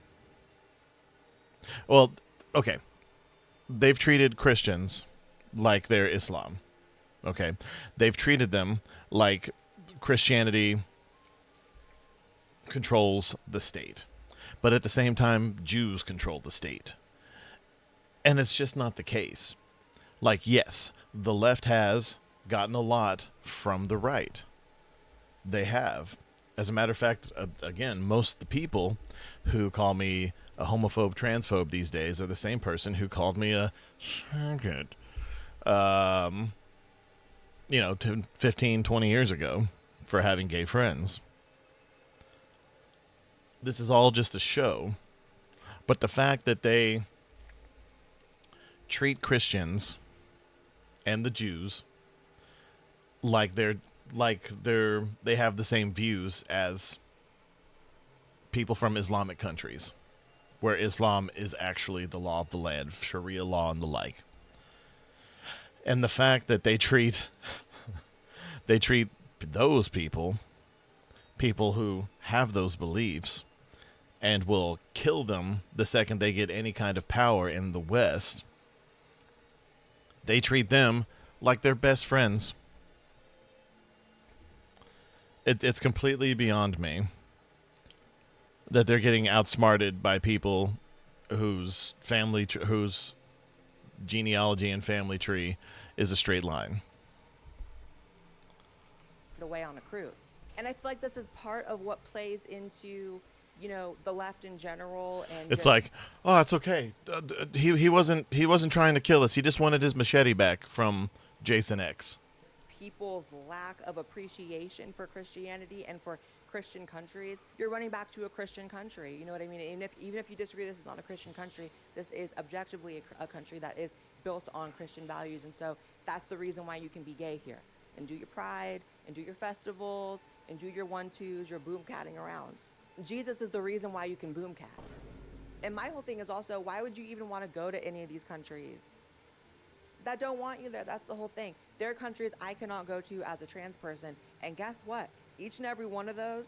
well, okay, they've treated Christians like they're Islam, okay? They've treated them like Christianity controls the state, but at the same time, Jews control the state. And it's just not the case. Like, yes, the left has gotten a lot from the right. They have. As a matter of fact, again, most of the people who call me a homophobe, transphobe these days are the same person who called me a faggot, 15, 20 years ago for having gay friends. This is all just a show. But the fact that they treat Christians and the Jews like they have the same views as people from Islamic countries, where Islam is actually the law of the land, Sharia law and the like. And the fact that they treat those people who have those beliefs and will kill them the second they get any kind of power in the West, they treat them like they're best friends. It's completely beyond me that they're getting outsmarted by people whose whose genealogy and family tree is a straight line. Away on a cruise. And I feel like this is part of what plays into, you know, the left in general. And it's like, oh, it's okay. He wasn't trying to kill us. He just wanted his machete back from Jason X. People's lack of appreciation for Christianity and for Christian countries. You're running back to a Christian country. You know what I mean? Even if you disagree, this is not a Christian country. This is objectively a country that is built on Christian values. And so that's the reason why you can be gay here and do your pride and do your festivals and do your 1-2s, your boom catting around. Jesus is the reason why you can boom cat. And my whole thing is also, why would you even want to go to any of these countries that don't want you there? That's the whole thing. There are countries I cannot go to as a trans person. And guess what? Each and every one of those,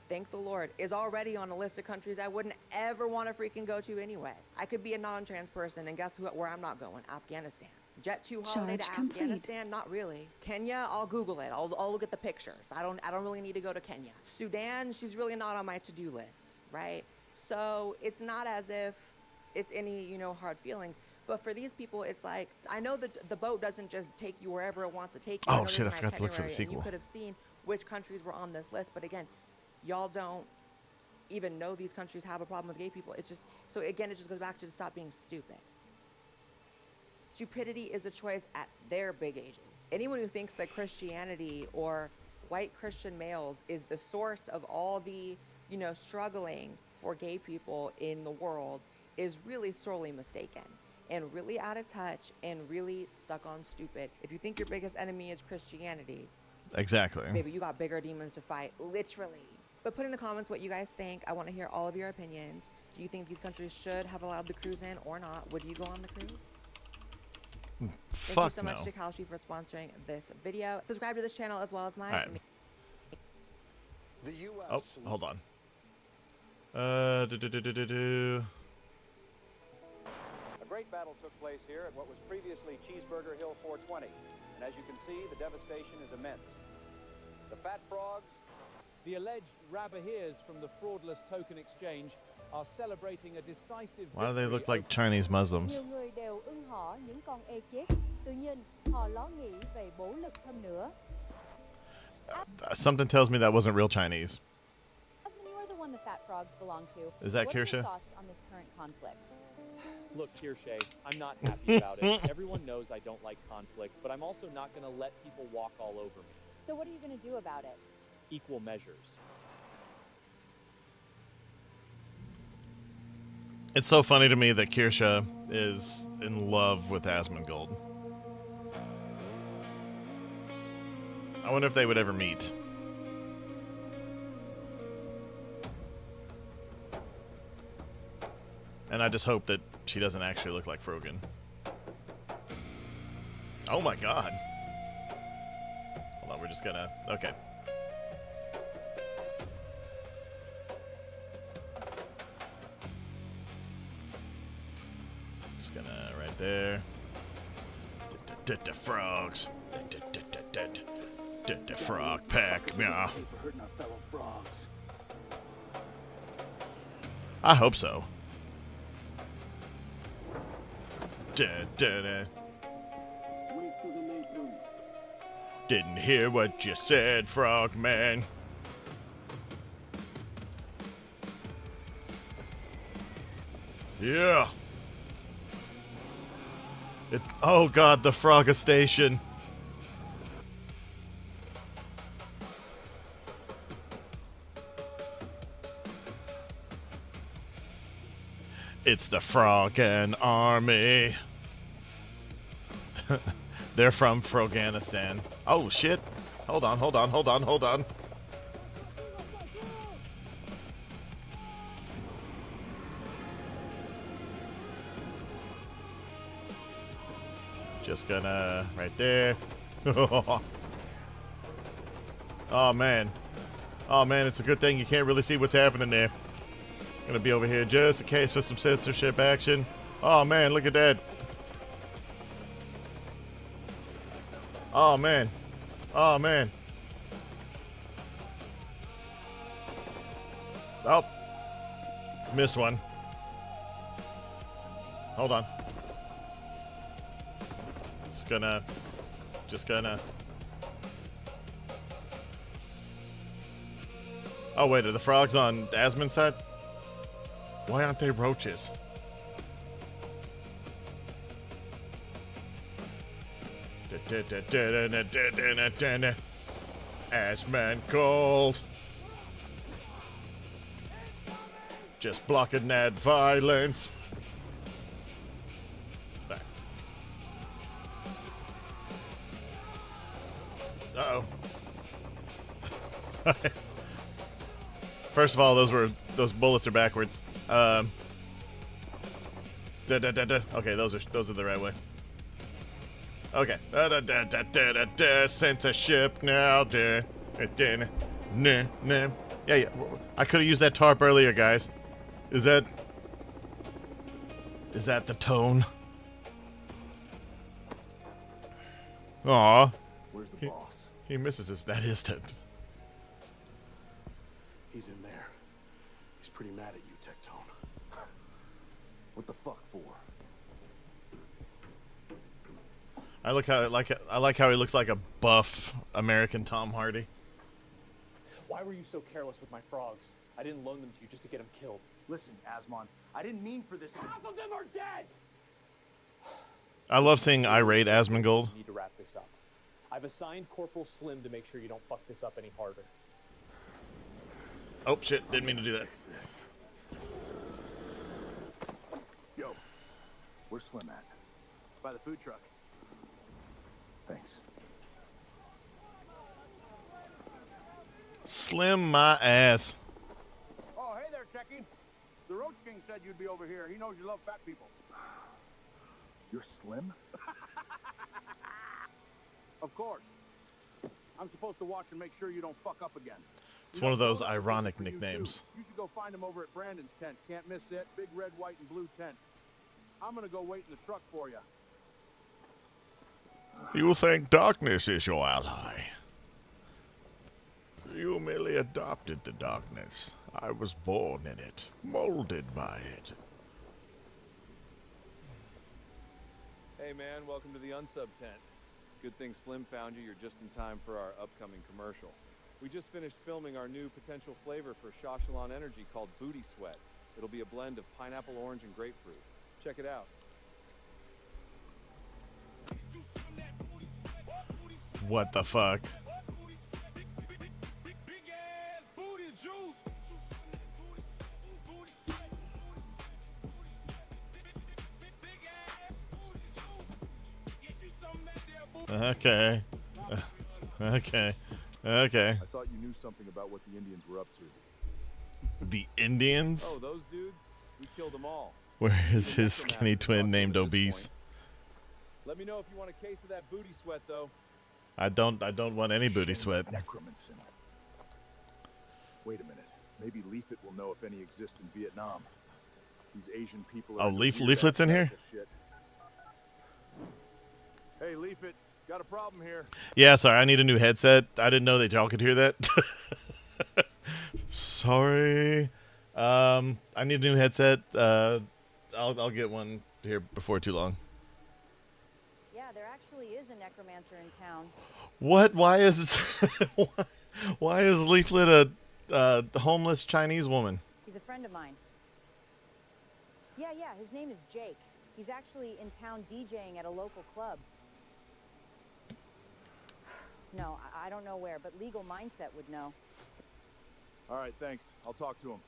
thank the Lord, is already on a list of countries I wouldn't ever want to freaking go to anyways. I could be a non-trans person, and guess where I'm not going? Afghanistan. Jet 2 holiday to Afghanistan? Not really. Kenya? I'll Google it. I'll look at the pictures. I don't really need to go to Kenya. Sudan? She's really not on my to-do list, right? So it's not as if it's any, you know, hard feelings. But for these people, it's like, I know that the boat doesn't just take you wherever it wants to take you. Oh shit, I forgot to look for the sequel. You could have seen which countries were on this list. But again, y'all don't even know these countries have a problem with gay people. It's just, so again, it just goes back to stop being stupid. Stupidity is a choice at their big ages. Anyone who thinks that Christianity or white Christian males is the source of all the, you know, struggling for gay people in the world is really sorely mistaken and really out of touch and really stuck on stupid. If you think your biggest enemy is Christianity, exactly, maybe you got bigger demons to fight, literally. But put in the comments what you guys think. I want to hear all of your opinions. Do you think these countries should have allowed the cruise in or not? Would you go on the cruise? Thank you so much to Kalshi for sponsoring this video. Subscribe to this channel as well as mine. Right. The US. Oh, hold on. A great battle took place here at what was previously Cheeseburger Hill 420. And as you can see, the devastation is immense. The fat frogs, the alleged Rabahirs from the fraudulous token exchange, are celebrating a decisive Why do they look like Chinese Muslims? Nhiều người đều ưng họ những con e chết. Tuy nhiên, họ lo nghĩ về bổ lực thêm nữa. Something tells me that wasn't real Chinese. Asman, you are the one the fat frogs belong to. Is that What are your Kirsha? thoughts on this current conflict? Look, Kirsche, I'm not happy about it. Everyone knows I don't like conflict, but I'm also not going to let people walk all over me. So what are you going to do about it? Equal measures. It's so funny to me that Kirsha is in love with Asmongold. I wonder if they would ever meet. And I just hope that she doesn't actually look like Frogan. Oh my god. Hold on, we're just gonna... Okay. Just gonna... right there. The frogs. The frog pack. Yeah. I hope so. Didn't hear what you said, Frogman. Yeah. Oh god, the Frogastation. It's the Frogan Army. They're from Froganistan. Oh shit. Hold on. Just gonna right there. Oh man. Oh man, it's a good thing you can't really see what's happening there. Gonna be over here just in case for some censorship action. Oh man, look at that. Oh man. Oh man. Oh. Missed one. Hold on. Just gonna. Oh wait, are the frogs on Asmon's side? Why aren't they roaches? Asmon cold. Just blocking that violence. Back. Uh-oh. First of all, those bullets are backwards. Okay, those are the right way. Okay. Censorship now. Yeah. I could have used that tarp earlier, guys. Is that the tone? Aw. Where's the boss? He misses his. That is it. He's in there. He's pretty mad at you, Tectone. What the fuck for? I like how he looks like a buff American Tom Hardy. Why were you so careless with my frogs? I didn't loan them to you just to get them killed. Listen, Asmon, I didn't mean for this to... Half of them are dead! I love seeing irate Asmongold. Need to wrap this up. I've assigned Corporal Slim to make sure you don't fuck this up any harder. Oh shit, didn't mean to do that. Yo, where's Slim at? By the food truck. Thanks. Slim my ass. Oh, hey there, Techie. The Roach King said you'd be over here. He knows you love fat people. You're Slim? Of course. I'm supposed to watch and make sure you don't fuck up again. It's one of those ironic nicknames. You should go find him over at Brandon's tent. Can't miss it. Big red, white, and blue tent. I'm gonna go wait in the truck for you. You think darkness is your ally? You merely adopted the darkness. I was born in it, molded by it. Hey man, welcome to the unsub tent. Good thing Slim found you. You're just in time for our upcoming commercial. We just finished filming our new potential flavor for Shashalon Energy called Booty Sweat. It'll be a blend of pineapple, orange, and grapefruit. Check it out. What the fuck? Okay. Okay. Okay. I thought you knew something about what the Indians were up to. The Indians? Oh, those dudes? We killed them all. Where is his skinny twin named Obese? Let me know if you want a case of that booty sweat, though. I don't want any booty sweat. Necromancy. Wait a minute. Maybe Leaflet will know if any exist in Vietnam. These Asian people are... Oh, Leaflet's in here? Shit. Hey, Leaflet, got a problem here. Yeah, sorry, I need a new headset. I didn't know that y'all could hear that. Sorry. I need a new headset. I'll get one here before too long. Yeah, there actually is a necromancer in town. What? Why is why is Leaflet a homeless Chinese woman? He's a friend of mine. Yeah, his name is Jake. He's actually in town DJing at a local club. No, I don't know where, but Legal Mindset would know. All right, thanks. I'll talk to him.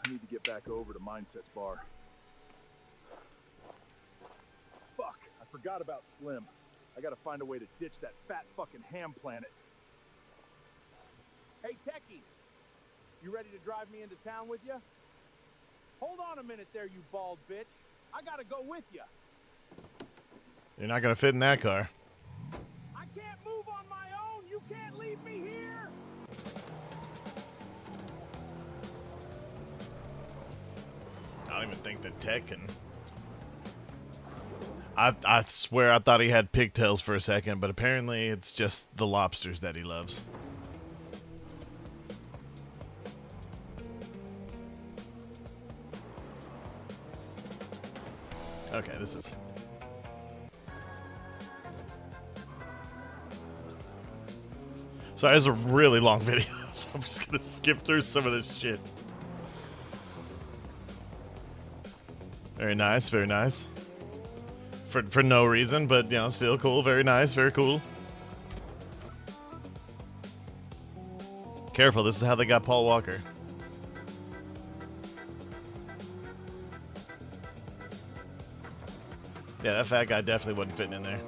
I need to get back over to Mindset's bar. Fuck, I forgot about Slim. I gotta find a way to ditch that fat fucking ham planet. Hey, Techie, you ready to drive me into town with you? Hold on a minute there, you bald bitch. I gotta go with you. You're not gonna fit in that car. I can't move on my own. You can't leave me here. I don't even think that Tech can. I swear I thought he had pigtails for a second, but apparently it's just the lobsters that he loves. Okay, this is... Sorry, this is a really long video, so I'm just gonna skip through some of this shit. Very nice, very nice. For no reason, but, you know, still cool. Very nice, very cool. Careful, this is how they got Paul Walker. Yeah, that fat guy definitely wasn't fitting in there.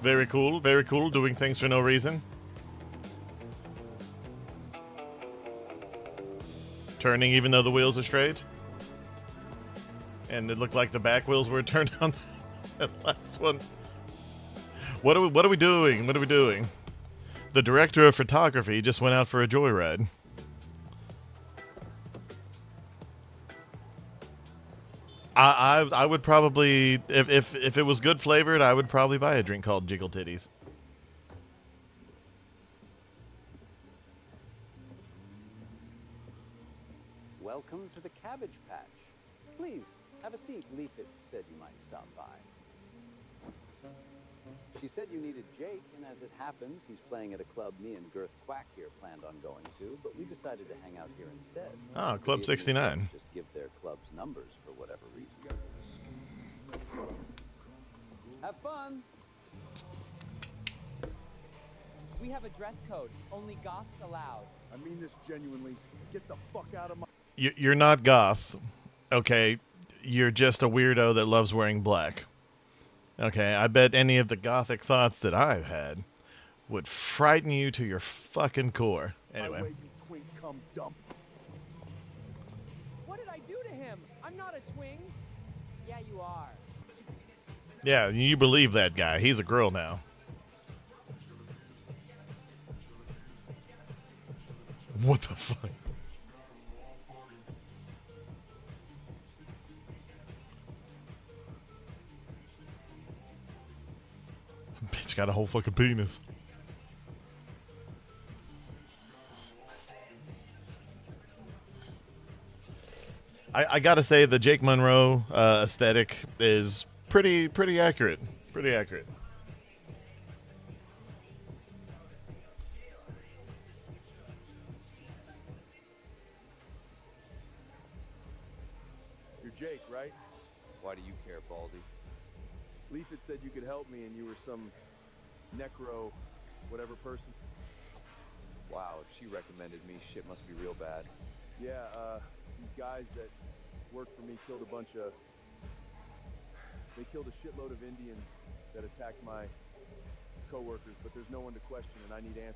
Very cool, doing things for no reason. Turning even though the wheels are straight. And it looked like the back wheels were turned on that last one. What are we doing? What are we doing? The director of photography just went out for a joyride. I would probably, if it was good flavored, I would probably buy a drink called Jiggle Titties. Welcome to the Cabbage Patch. Please, have a seat. Leafit said you might stop by. She said you needed Jake, and as it happens, he's playing at a club me and Girth Quack here planned on going to, but we decided to hang out here instead. Oh, Club 69. Just give their club's numbers for whatever reason. Have fun! We have a dress code. Only goths allowed. I mean this genuinely. Get the fuck out of my... You're not goth. Okay, you're just a weirdo that loves wearing black. Okay, I bet any of the gothic thoughts that I've had would frighten you to your fucking core. Anyway. What did I do to him? I'm not a twing. Yeah, you are. Yeah, you believe that guy. He's a girl now. What the fuck? Bitch got a whole fucking penis. I gotta say the Jake Monroe aesthetic is pretty accurate. Pretty accurate. You're Jake, right? Why do you care, Baldy? Leafit said you could help me and you were some necro whatever person. Wow, if she recommended me, shit must be real bad. Yeah, these guys that worked for me killed a bunch of... They killed a shitload of Indians that attacked my co-workers, but there's no one to question and I need answers.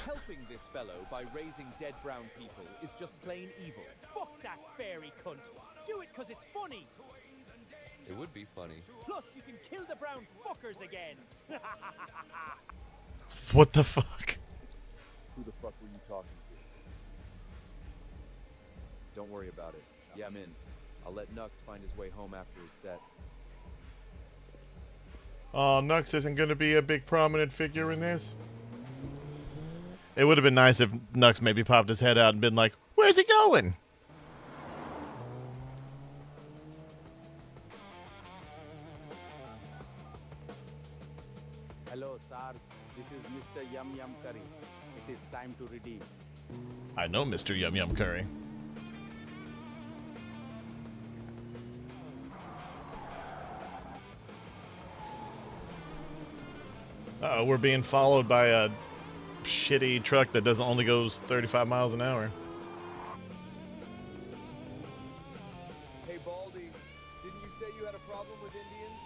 Helping this fellow by raising dead brown people is just plain evil. Fuck that fairy cunt. Do it because it's funny. It would be funny. Plus, you can kill the brown fuckers again. What the fuck? Who the fuck were you talking to? Don't worry about it. Yeah, I'm in. I'll let Nux find his way home after his set. Oh, Nux isn't going to be a big prominent figure in this? It would have been nice if Nux maybe popped his head out and been like, where's he going? Hello, SARS. This is Mr. Yum Yum Curry. It is time to redeem. I know Mr. Yum Yum Curry. Uh-oh, we're being followed by a shitty truck that doesn't only goes 35 miles an hour. Hey, Baldy, didn't you say you had a problem with Indians?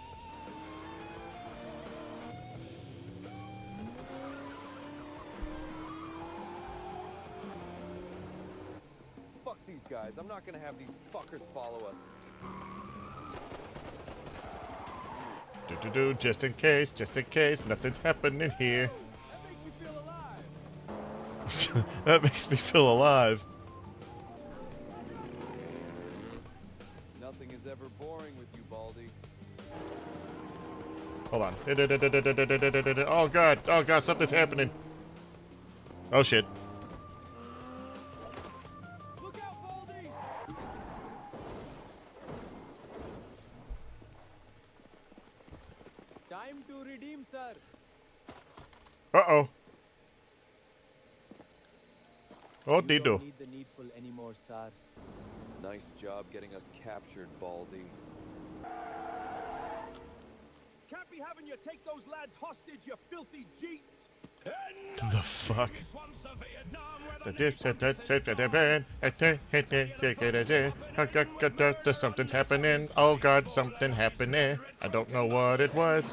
guys. I'm not gonna have these fuckers follow us. Just in case, nothing's happening here. That makes me feel alive. Nothing is ever boring with you, Baldy. Hold on. Oh god, something's happening. Oh shit. Look out, Baldy! Time to redeem, sir. Uh-oh. Oh, You Dido. don't need the needful anymore, sir. Nice job getting us captured, Baldy. Can't be having you take those lads hostage, you filthy jeets! The fuck? Something's happening. Oh god, something happening. I don't know what it was.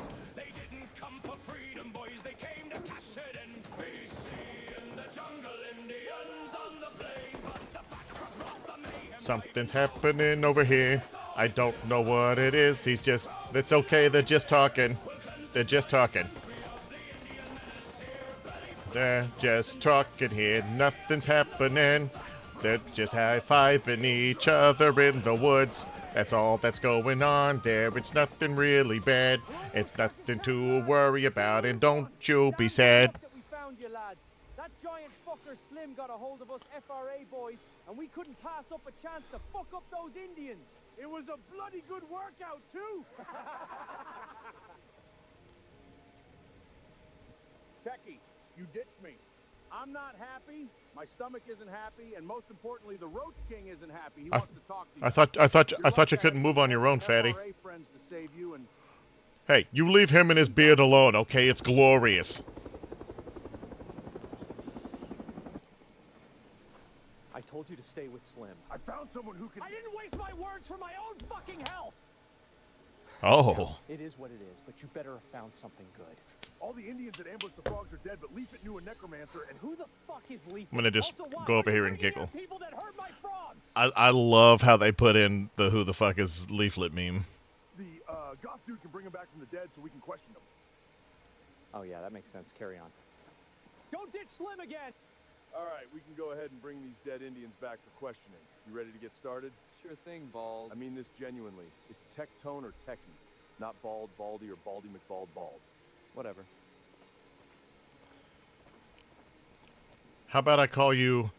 Something's happening over here. I don't know what it is. It's okay, they're just talking. They're just talking. They're just talking here. Nothing's happening. They're just high-fiving each other in the woods. That's all that's going on there. It's nothing really bad. It's nothing to worry about, and don't you be sad. That we found you, lads. That giant fucker Slim got a hold of us FRA boys, and we couldn't pass up a chance to fuck up those Indians. It was a bloody good workout, too! Techie, you ditched me. I'm not happy, my stomach isn't happy, and most importantly, the Roach King isn't happy. He wants to talk to you. I thought you couldn't move on your own, fatty. FRA friends to save you, and Hey, you leave him and his beard alone, okay? It's glorious. I told you to stay with Slim. I found someone who can... I didn't waste my words for my own fucking health! Oh. It is what it is, but you better have found something good. All the Indians that ambushed the frogs are dead, but Leafit knew a necromancer, and Who the fuck is Leafit? I'm gonna just Also, why go over are you here and bringing in giggle. people that hurt my frogs? I love how they put in the who the fuck is leaflet meme. the goth dude can bring him back from the dead so we can question him. Oh yeah, that makes sense. Carry on. Don't ditch Slim again! All right, we can go ahead and bring these dead Indians back for questioning. You ready to get started? Sure thing, Bald. I mean this genuinely. It's Tectone or Techie, not Bald, Baldy, or Baldy McBald Bald. Whatever. How about I call you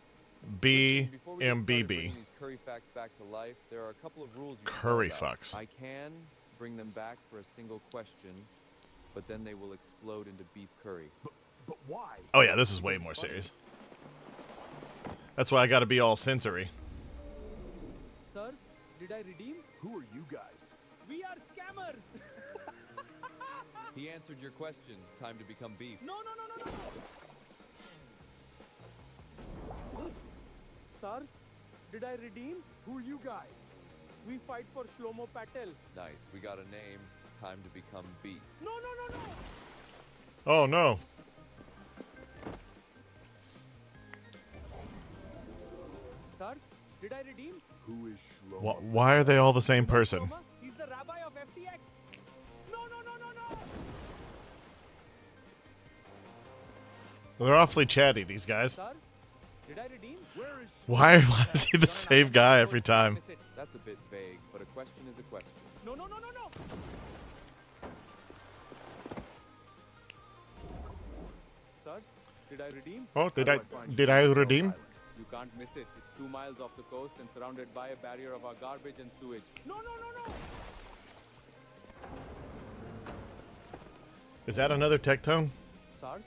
Before we get started BMBB? bringing these curry facts back to life, there are a couple of rules you should know Curry about. fucks. I can bring them back for a single question, but then they will explode into beef curry. But why? Oh yeah, this is way more serious. That's why I gotta be all sensory. Sirs, did I redeem? Who are you guys? We are scammers! He answered your question. Time to become beef. No. Sirs, did I redeem? Who are you guys? We fight for Shlomo Patel. Nice. We got a name. Time to become beef. No. Oh no. Sirs, did I redeem? Who is Shlomo? Why are they all the same person? Shlomo? He's the rabbi of FTX. No. They're awfully chatty, these guys. Sirs, did I redeem? Where is Why is he the same guy every time? That's a bit vague, but a question is a question. No. Sirs, did I redeem? Oh, did I redeem? You can't miss it. It's 2 miles off the coast and surrounded by a barrier of our garbage and sewage. No. Is that another Tectone? Sirs,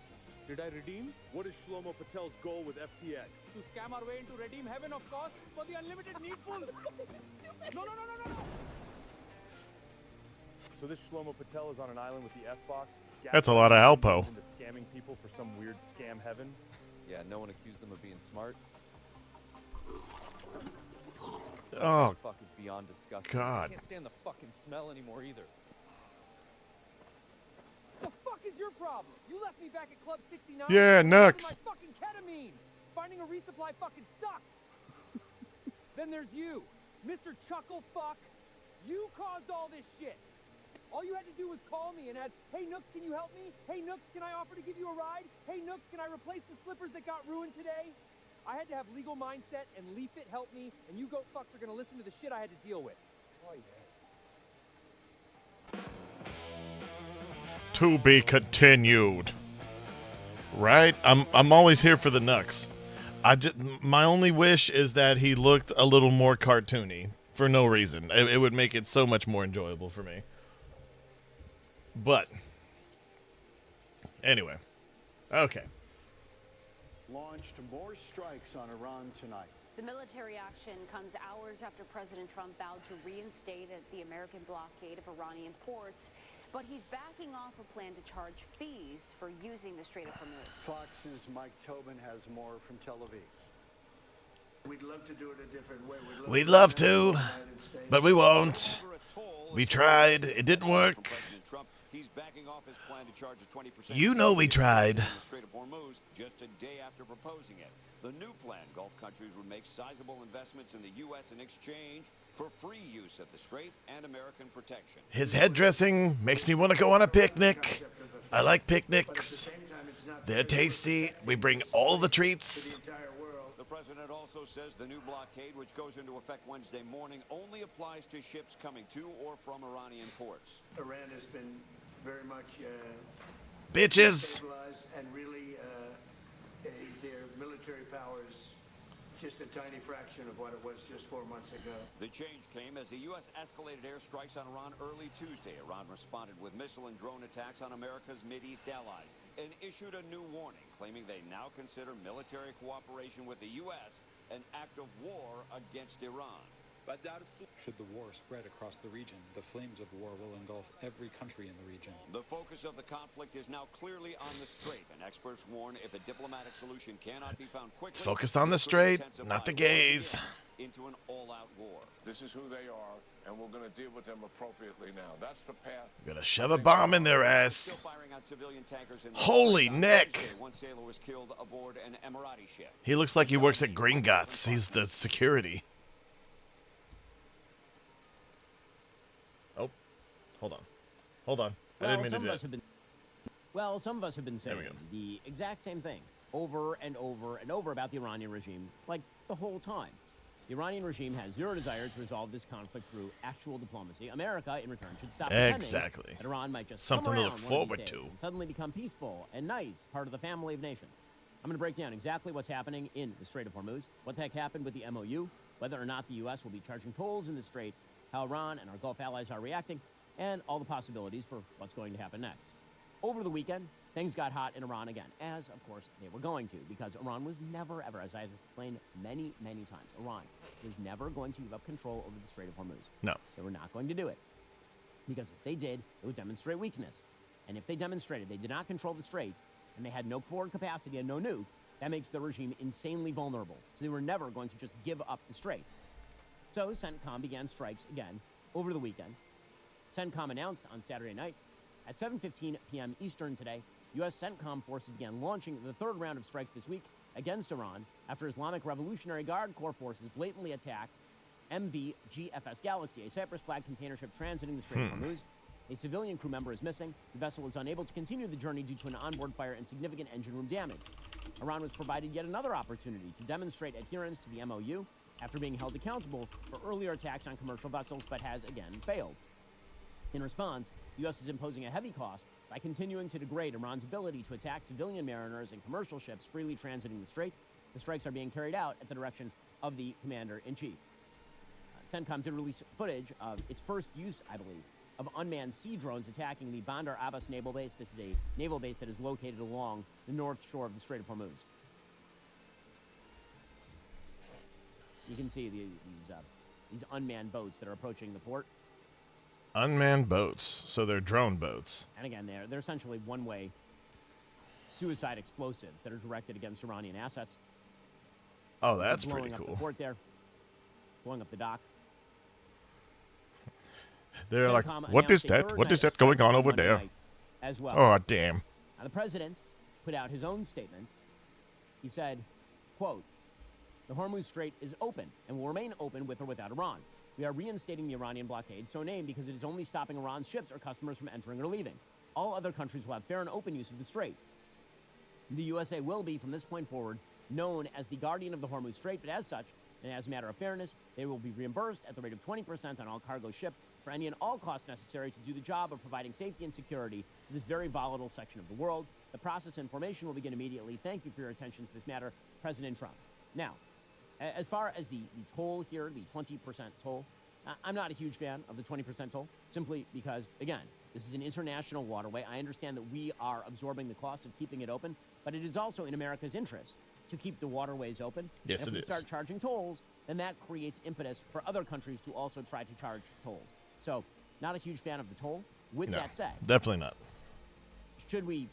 did I redeem? What is Shlomo Patel's goal with FTX? To scam our way into redeem heaven, of course, for the unlimited needful. No. So this Shlomo Patel is on an island with the F-box? That's a lot of Alpo. Into scamming people for some weird scam heaven? Yeah, no one accused them of being smart. Oh, Fuck is beyond disgusting. God. I can't stand the fucking smell anymore either. The fuck is your problem? You left me back at Club 69. Yeah, and Nux. my fucking ketamine. Finding a resupply fucking sucked. Then there's you, Mr. Chucklefuck. You caused all this shit. All you had to do was call me and ask, hey, Nooks, can you help me? Hey, Nooks, can I offer to give you a ride? Hey, Nooks, can I replace the slippers that got ruined today? I had to have legal mindset and Leaf It help me, and you goat fucks are gonna listen to the shit I had to deal with. Oh, yeah. To be continued. Right? I'm always here for the Nux. My only wish is that he looked a little more cartoony for no reason. It would make it so much more enjoyable for me. But anyway, okay. Launched more strikes on Iran tonight. The military action comes hours after President Trump vowed to reinstate the American blockade of Iranian ports, but he's backing off a plan to charge fees for using the Strait of Hormuz. Fox's Mike Tobin has more from Tel Aviv. We'd love to do it a different way. We'd love to, but we won't. We've tried. It didn't work. He's backing off his plan to charge a 20%. You know we tried. The Strait of Hormuz just a day after proposing it. The new plan, Gulf countries would make sizable investments in the U.S. in exchange for free use of the Strait and American protection. His head dressing makes me want to go on a picnic. I like picnics. They're tasty. We bring all the treats. The president also says the new blockade, which goes into effect Wednesday morning, only applies to ships coming to or from Iranian ports. Iran has been very much bitches stabilized, and really their military powers just a tiny fraction of what it was just 4 months ago. The change came as the U.S. escalated airstrikes on Iran early Tuesday. Iran responded with missile and drone attacks on America's Mideast allies and issued a new warning, claiming they now consider military cooperation with the U.S. an act of war against Iran. Should the war spread across the region, the flames of war will engulf every country in the region. The focus of the conflict is now clearly on the Strait, and experts warn if a diplomatic solution cannot be found quickly, it's focused on the Strait, not the gays. Into an all-out war. This is who they are, and we're going to deal with them appropriately now. That's the path. We're gonna shove a bomb in their ass. Still firing on civilian tankers in the Holy Nick! One sailor was killed aboard an Emirati ship. He looks like he works at Gringotts. He's the security. Oh, hold on. I didn't mean to do that. Well, some of us have been saying the exact same thing over and over and over about the Iranian regime, like the whole time. The Iranian regime has zero desire to resolve this conflict through actual diplomacy. America, in return, should stop pretending that Iran might just something come to around look one of forward these days to. and suddenly become peaceful and nice, part of the family of nations. I'm going to break down exactly what's happening in the Strait of Hormuz, what the heck happened with the MOU, whether or not the U.S. will be charging tolls in the Strait, how Iran and our Gulf allies are reacting, and all the possibilities for what's going to happen next. Over the weekend, things got hot in Iran again, as, of course, they were going to, because Iran was never, ever, as I've explained many, many times, Iran was never going to give up control over the Strait of Hormuz. No. They were not going to do it. Because if they did, it would demonstrate weakness. And if they demonstrated they did not control the Strait, and they had no forward capacity and no nuke, that makes the regime insanely vulnerable. So they were never going to just give up the Strait. So CENTCOM began strikes again over the weekend. CENTCOM announced on Saturday night at 7:15 p.m. Eastern today, U.S. CENTCOM forces began launching the third round of strikes this week against Iran after Islamic Revolutionary Guard Corps forces blatantly attacked MV GFS Galaxy, a Cyprus flag container ship transiting the Strait of Hormuz. A civilian crew member is missing. The vessel is unable to continue the journey due to an onboard fire and significant engine room damage. Iran was provided yet another opportunity to demonstrate adherence to the MOU after being held accountable for earlier attacks on commercial vessels, but has again failed. In response, the U.S. is imposing a heavy cost by continuing to degrade Iran's ability to attack civilian mariners and commercial ships freely transiting the Strait. The strikes are being carried out at the direction of the commander-in-chief. CENTCOM did release footage of its first use, I believe, of unmanned sea drones attacking the Bandar Abbas naval base. This is a naval base that is located along the north shore of the Strait of Hormuz. You can see these unmanned boats that are approaching the port. Unmanned boats, so they're drone boats. And again, they're essentially one-way suicide explosives that are directed against Iranian assets. Oh, that's pretty blowing up cool. the port there, blowing up the dock. They're like, CENTCOM what is announced a that? third What night is of that going strikes on over Monday there? night as well. Oh, damn. Now, the president put out his own statement. He said, quote, The Hormuz Strait is open and will remain open with or without Iran. We are reinstating the Iranian blockade, so named because it is only stopping Iran's ships or customers from entering or leaving. All other countries will have fair and open use of the strait. The USA will be, from this point forward, known as the guardian of the Hormuz Strait, but as such, and as a matter of fairness, they will be reimbursed at the rate of 20% on all cargo shipped for any and all costs necessary to do the job of providing safety and security to this very volatile section of the world. The process and formation will begin immediately. Thank you for your attention to this matter, President Trump. Now, as far as the toll here, the 20% toll, I'm not a huge fan of the 20% toll, simply because, again, this is an international waterway. I understand that we are absorbing the cost of keeping it open, but it is also in America's interest to keep the waterways open. Yes, and if it we is. start charging tolls, then that creates impetus for other countries to also try to charge tolls. So, not a huge fan of the toll. With No, that said, definitely not. should we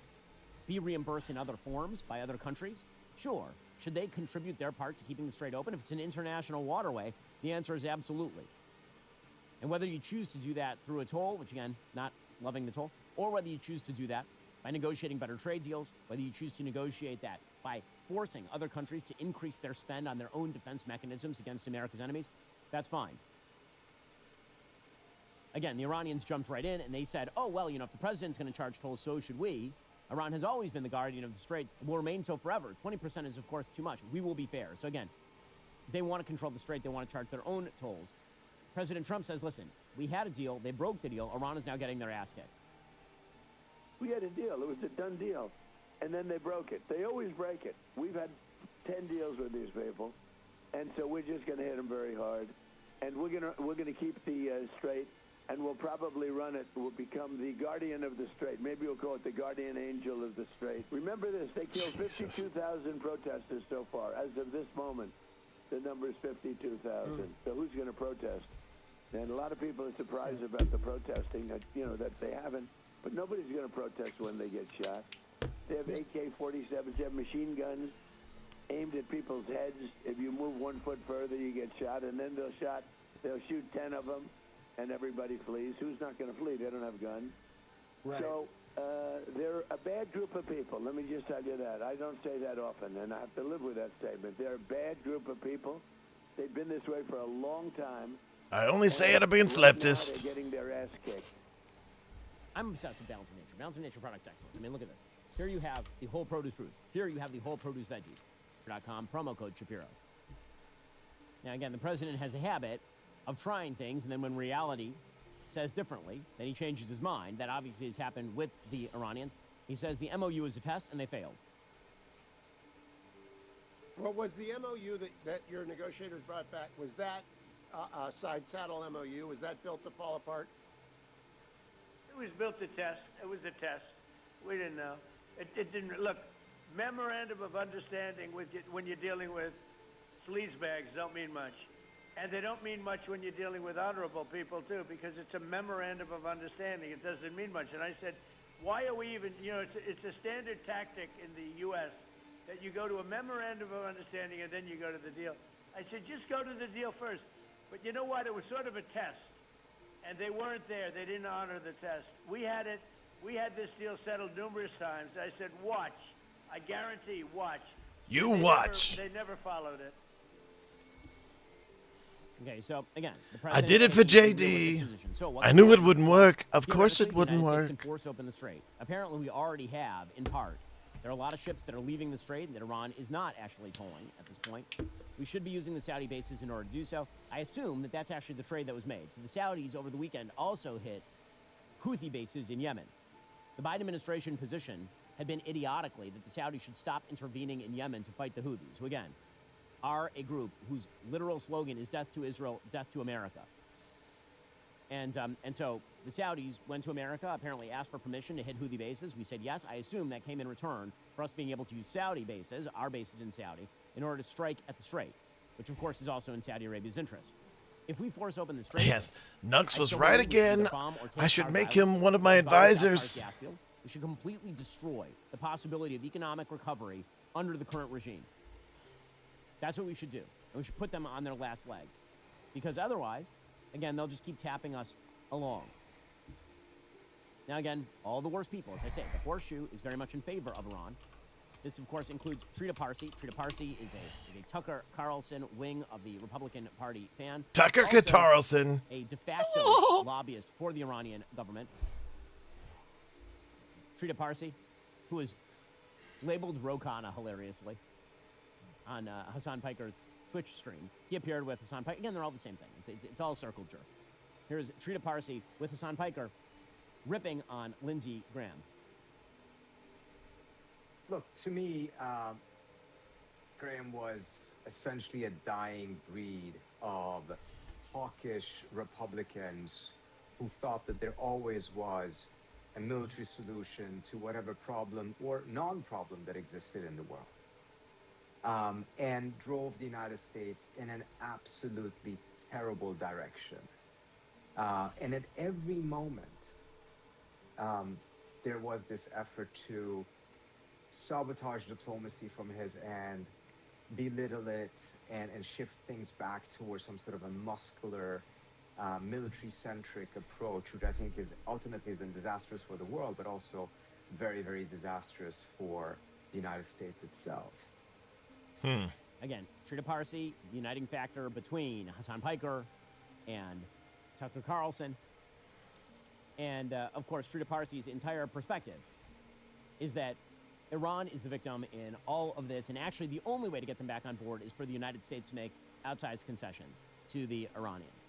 be reimbursed in other forms by other countries? Sure. Should they contribute their part to keeping the strait open? If it's an international waterway, the answer is absolutely. And whether you choose to do that through a toll, which again, not loving the toll, or whether you choose to do that by negotiating better trade deals, whether you choose to negotiate that by forcing other countries to increase their spend on their own defense mechanisms against America's enemies, that's fine. Again, the Iranians jumped right in and they said, oh, well, if the president's going to charge tolls, so should we. Iran has always been the guardian of the straits and will remain so forever. 20% is, of course, too much. We will be fair. So again, they want to control the strait. They want to charge their own tolls. President Trump says, listen, we had a deal. They broke the deal. Iran is now getting their ass kicked. We had a deal. It was a done deal. And then they broke it. They always break it. We've had 10 deals with these people. And so we're just going to hit them very hard. And we're going to keep the strait. And we'll probably run it. We'll become the guardian of the strait. Maybe we'll call it the guardian angel of the strait. Remember this. They killed 52,000 protesters so far. As of this moment, the number is 52,000. So who's going to protest? And a lot of people are surprised about the protesting that, that they haven't. But nobody's going to protest when they get shot. They have AK-47s. They have machine guns aimed at people's heads. If you move 1 foot further, you get shot. And then they'll shoot 10 of them. And everybody flees. Who's not going to flee? They don't have guns. Right. So they're a bad group of people. Let me just tell you that. I don't say that often, and I have to live with that statement. They're a bad group of people. They've been this way for a long time. I only say it against leftists. They're getting their ass kicked. I'm obsessed with Balance of Nature. Balance of Nature products excellent. I mean, look at this. Here you have the whole produce foods. Here you have the whole produce veggies. .com, promo code Shapiro. Now, again, the president has a habit of trying things, and then when reality says differently, then he changes his mind. That obviously has happened with the Iranians. He says the MOU is a test, and they failed. Well, was the MOU that your negotiators brought back, was that a side saddle MOU? Was that built to fall apart? It was built to test. It was a test. We didn't know. It didn't, look, memorandum of understanding when you're dealing with sleazebags don't mean much. And they don't mean much when you're dealing with honorable people, too, because it's a memorandum of understanding. It doesn't mean much. And I said, why are we even, it's a standard tactic in the U.S. that you go to a memorandum of understanding and then you go to the deal. I said, just go to the deal first. But you know what? It was sort of a test. And they weren't there. They didn't honor the test. We had this deal settled numerous times. I said, watch. I guarantee, watch. You watch. They never followed it. Okay, so again, the I president did it for JD. So I knew it wouldn't work. Of course it wouldn't United work. States can force open the strait. Apparently, we already have, in part. There are a lot of ships that are leaving the strait that Iran is not actually tolling at this point. We should be using the Saudi bases in order to do so. I assume that that's actually the trade that was made. So the Saudis over the weekend also hit Houthi bases in Yemen. The Biden administration position had been idiotically that the Saudis should stop intervening in Yemen to fight the Houthis, who again are a group whose literal slogan is death to Israel, death to America. And so the Saudis went to America, apparently asked for permission to hit Houthi bases. We said yes. I assume that came in return for us being able to use Saudi bases, our bases in Saudi, in order to strike at the strait, which of course is also in Saudi Arabia's interest. If we force open the strait, Yes, Nux was right again. I should make him one of my advisors. We should completely destroy the possibility of economic recovery under the current regime. That's what we should do. And we should put them on their last legs. Because otherwise, again, they'll just keep tapping us along. Now, again, all the worst people, as I say, the horseshoe is very much in favor of Iran. This, of course, includes Trita Parsi. Trita Parsi is a Tucker Carlson wing of the Republican Party fan. Tucker Also Carlson. a de facto lobbyist for the Iranian government. Trita Parsi, who is labeled Rokana hilariously on Hassan Piker's Twitch stream. He appeared with Hassan Piker. Again, they're all the same thing. It's all circle jerk. Here's Trita Parsi with Hassan Piker ripping on Lindsey Graham. Look, to me, Graham was essentially a dying breed of hawkish Republicans who thought that there always was a military solution to whatever problem or non-problem that existed in the world, and drove the United States in an absolutely terrible direction. And at every moment, there was this effort to sabotage diplomacy from his end, belittle it, and shift things back towards some sort of a muscular, military-centric approach, which I think is ultimately has been disastrous for the world, but also very, very disastrous for the United States itself. Again, Trita Parsi, the uniting factor between Hassan Piker and Tucker Carlson. And, of course, Trita Parsi's entire perspective is that Iran is the victim in all of this, and actually the only way to get them back on board is for the United States to make outsized concessions to the Iranians.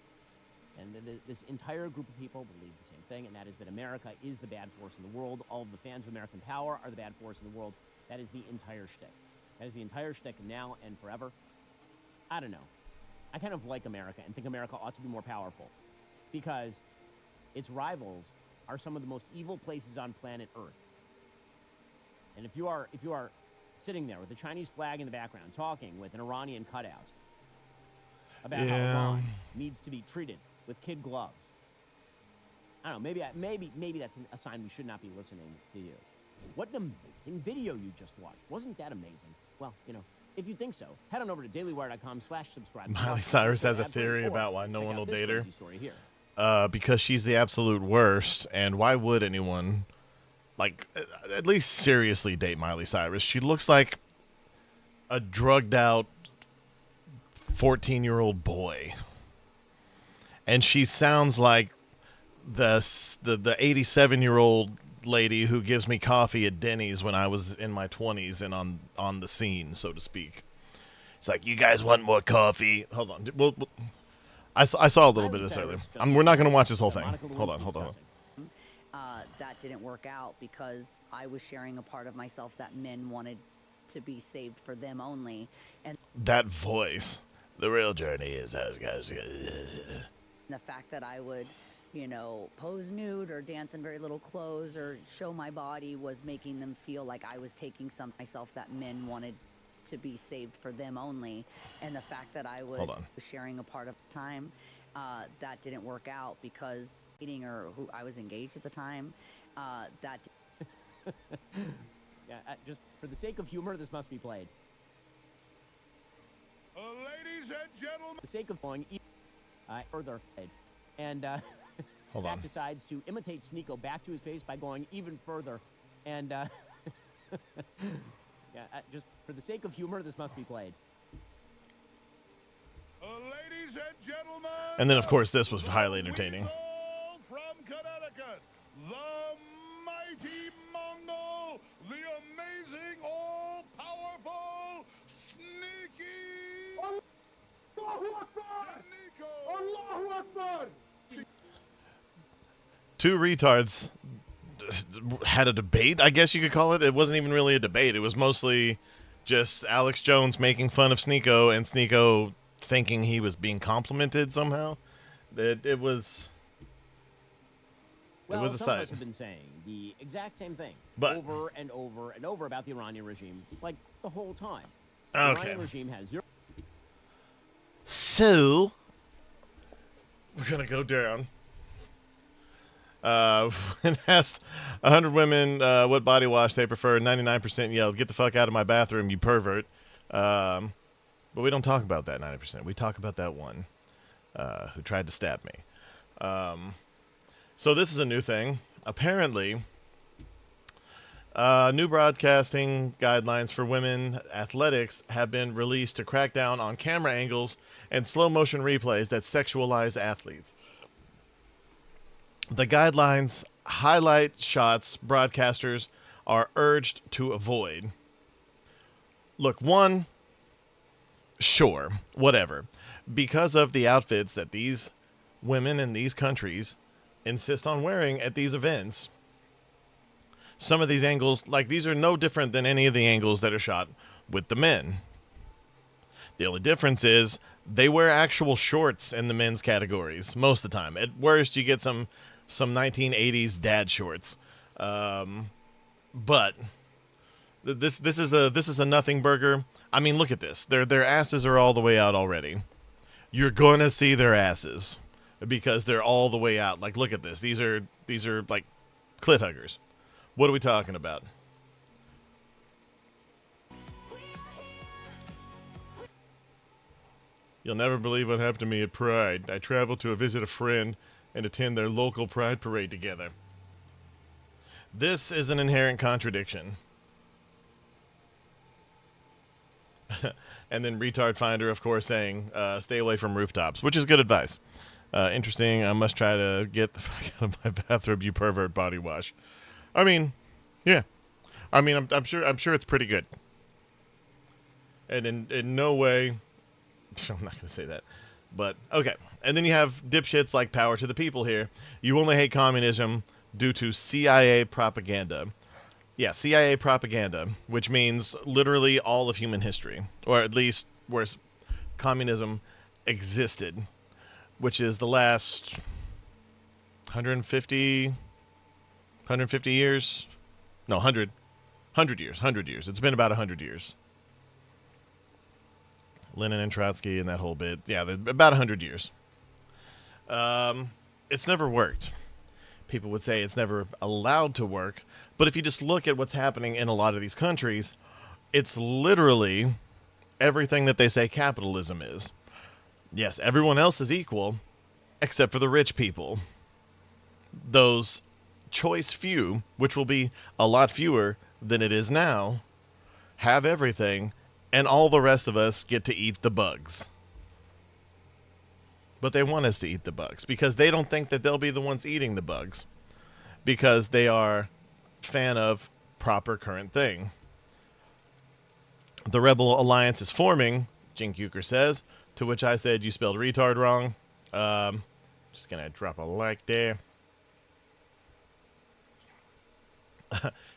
And this entire group of people believe the same thing, and that is that America is the bad force in the world. All of the fans of American power are the bad force in the world. That is the entire shtick. That is the entire shtick now and forever. I don't know. I kind of like America and think America ought to be more powerful because its rivals are some of the most evil places on planet Earth. And if you are sitting there with the Chinese flag in the background talking with an Iranian cutout about how Iran needs to be treated with kid gloves, I don't know, maybe that's a sign we should not be listening to you. What an amazing video you just watched. Wasn't that amazing? Well, you know, if you think so, head on over to dailywire.com/subscribe. Miley Cyrus has a theory about why no one will date her. Because she's the absolute worst, and why would anyone, like, at least seriously date Miley Cyrus? She looks like a drugged-out 14-year-old boy. And she sounds like the 87-year-old lady who gives me coffee at Denny's when I was in my 20s and on the scene, so to speak. It's like, you guys want more coffee? Hold on. I saw a little bit of this earlier. We're not going to watch this whole thing. Hold on. That didn't work out because I was sharing a part of myself that men wanted to be saved for them only. And that voice. The real journey is the fact that I would, you know, pose nude or dance in very little clothes or show my body was making them feel like I was taking some myself that men wanted to be saved for them only. And the fact that I was sharing a part of time, that didn't work out because dating or who I was engaged at the time, that. Yeah, just for the sake of humor, this must be played. Ladies and gentlemen, for the sake of going further, and Hold Pat on. decides to imitate Sneeko back to his face by going even further, and yeah, just for the sake of humor, this must be played. Ladies and gentlemen, And then, of course, this was highly entertaining. from Connecticut, the mighty Mongol, the amazing, all-powerful, sneaky Allahu Akbar! Allahu Akbar! Two retards had a debate, I guess you could call it. It wasn't even really a debate. It was mostly just Alex Jones making fun of Sneeko and Sneeko thinking he was being complimented somehow. It was Well, a some sight. of us have been saying the exact same thing But- over and over and over about the Iranian regime, like the whole time. The Okay. Iranian regime has zero. So, we're going to go down. When asked 100 women what body wash they prefer, 99% yelled, "Get the fuck out of my bathroom, you pervert." But we don't talk about that 90%. We talk about that one who tried to stab me. So this is a new thing. Apparently, New broadcasting guidelines for women athletics have been released to crack down on camera angles and slow motion replays that sexualize athletes. The guidelines highlight shots broadcasters are urged to avoid. Look, one, sure, whatever. Because of the outfits that these women in these countries insist on wearing at these events, some of these angles, like, these are no different than any of the angles that are shot with the men. The only difference is they wear actual shorts in the men's categories most of the time. At worst, you get some 1980s dad shorts. But this is a nothing burger. I mean, look at this. Their asses are all the way out already. You're gonna see their asses because they're all the way out. Like, look at this. These are like clit huggers. What are we talking about? You'll never believe what happened to me at Pride. I traveled to visit a friend and attend their local Pride parade together. This is an inherent contradiction. And then Retard Finder, of course, saying, stay away from rooftops, which is good advice. Interesting. I must try to get the fuck out of my bathrobe, you pervert body wash. I mean, yeah. I mean, I'm sure it's pretty good. And in no way, I'm not going to say that. But, okay. And then you have dipshits like Power to the People here. You only hate communism due to CIA propaganda. Yeah, CIA propaganda, which means literally all of human history. Or at least where communism existed, which is the last 150 years? No, 100 years. It's been about 100 years. Lenin and Trotsky and that whole bit. Yeah, about 100 years. It's never worked. People would say it's never allowed to work. But if you just look at what's happening in a lot of these countries, it's literally everything that they say capitalism is. Yes, everyone else is equal, except for the rich people. Those choice few, which will be a lot fewer than it is now, have everything, and all the rest of us get to eat the bugs. But they want us to eat the bugs because they don't think that they'll be the ones eating the bugs because they are fan of proper current thing. The Rebel Alliance is forming, Jink Euchre says, to which I said, you spelled retard wrong. Just going to drop a like there.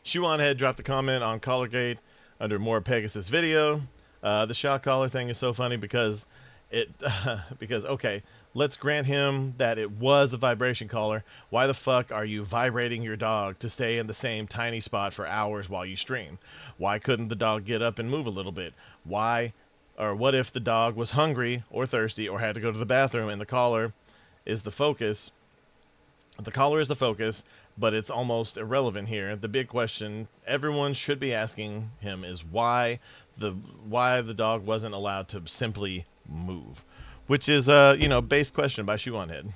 Shuan Head dropped a comment on Collargate under more Pegasus video. The shock collar thing is so funny because okay, let's grant him that it was a vibration collar. Why the fuck are you vibrating your dog to stay in the same tiny spot for hours while you stream? Why couldn't the dog get up and move a little bit? Why, or what if the dog was hungry or thirsty or had to go to the bathroom and the collar is the focus? The collar is the focus, but it's almost irrelevant here. The big question everyone should be asking him is why the dog wasn't allowed to simply move, which is a base question by Shuan Head.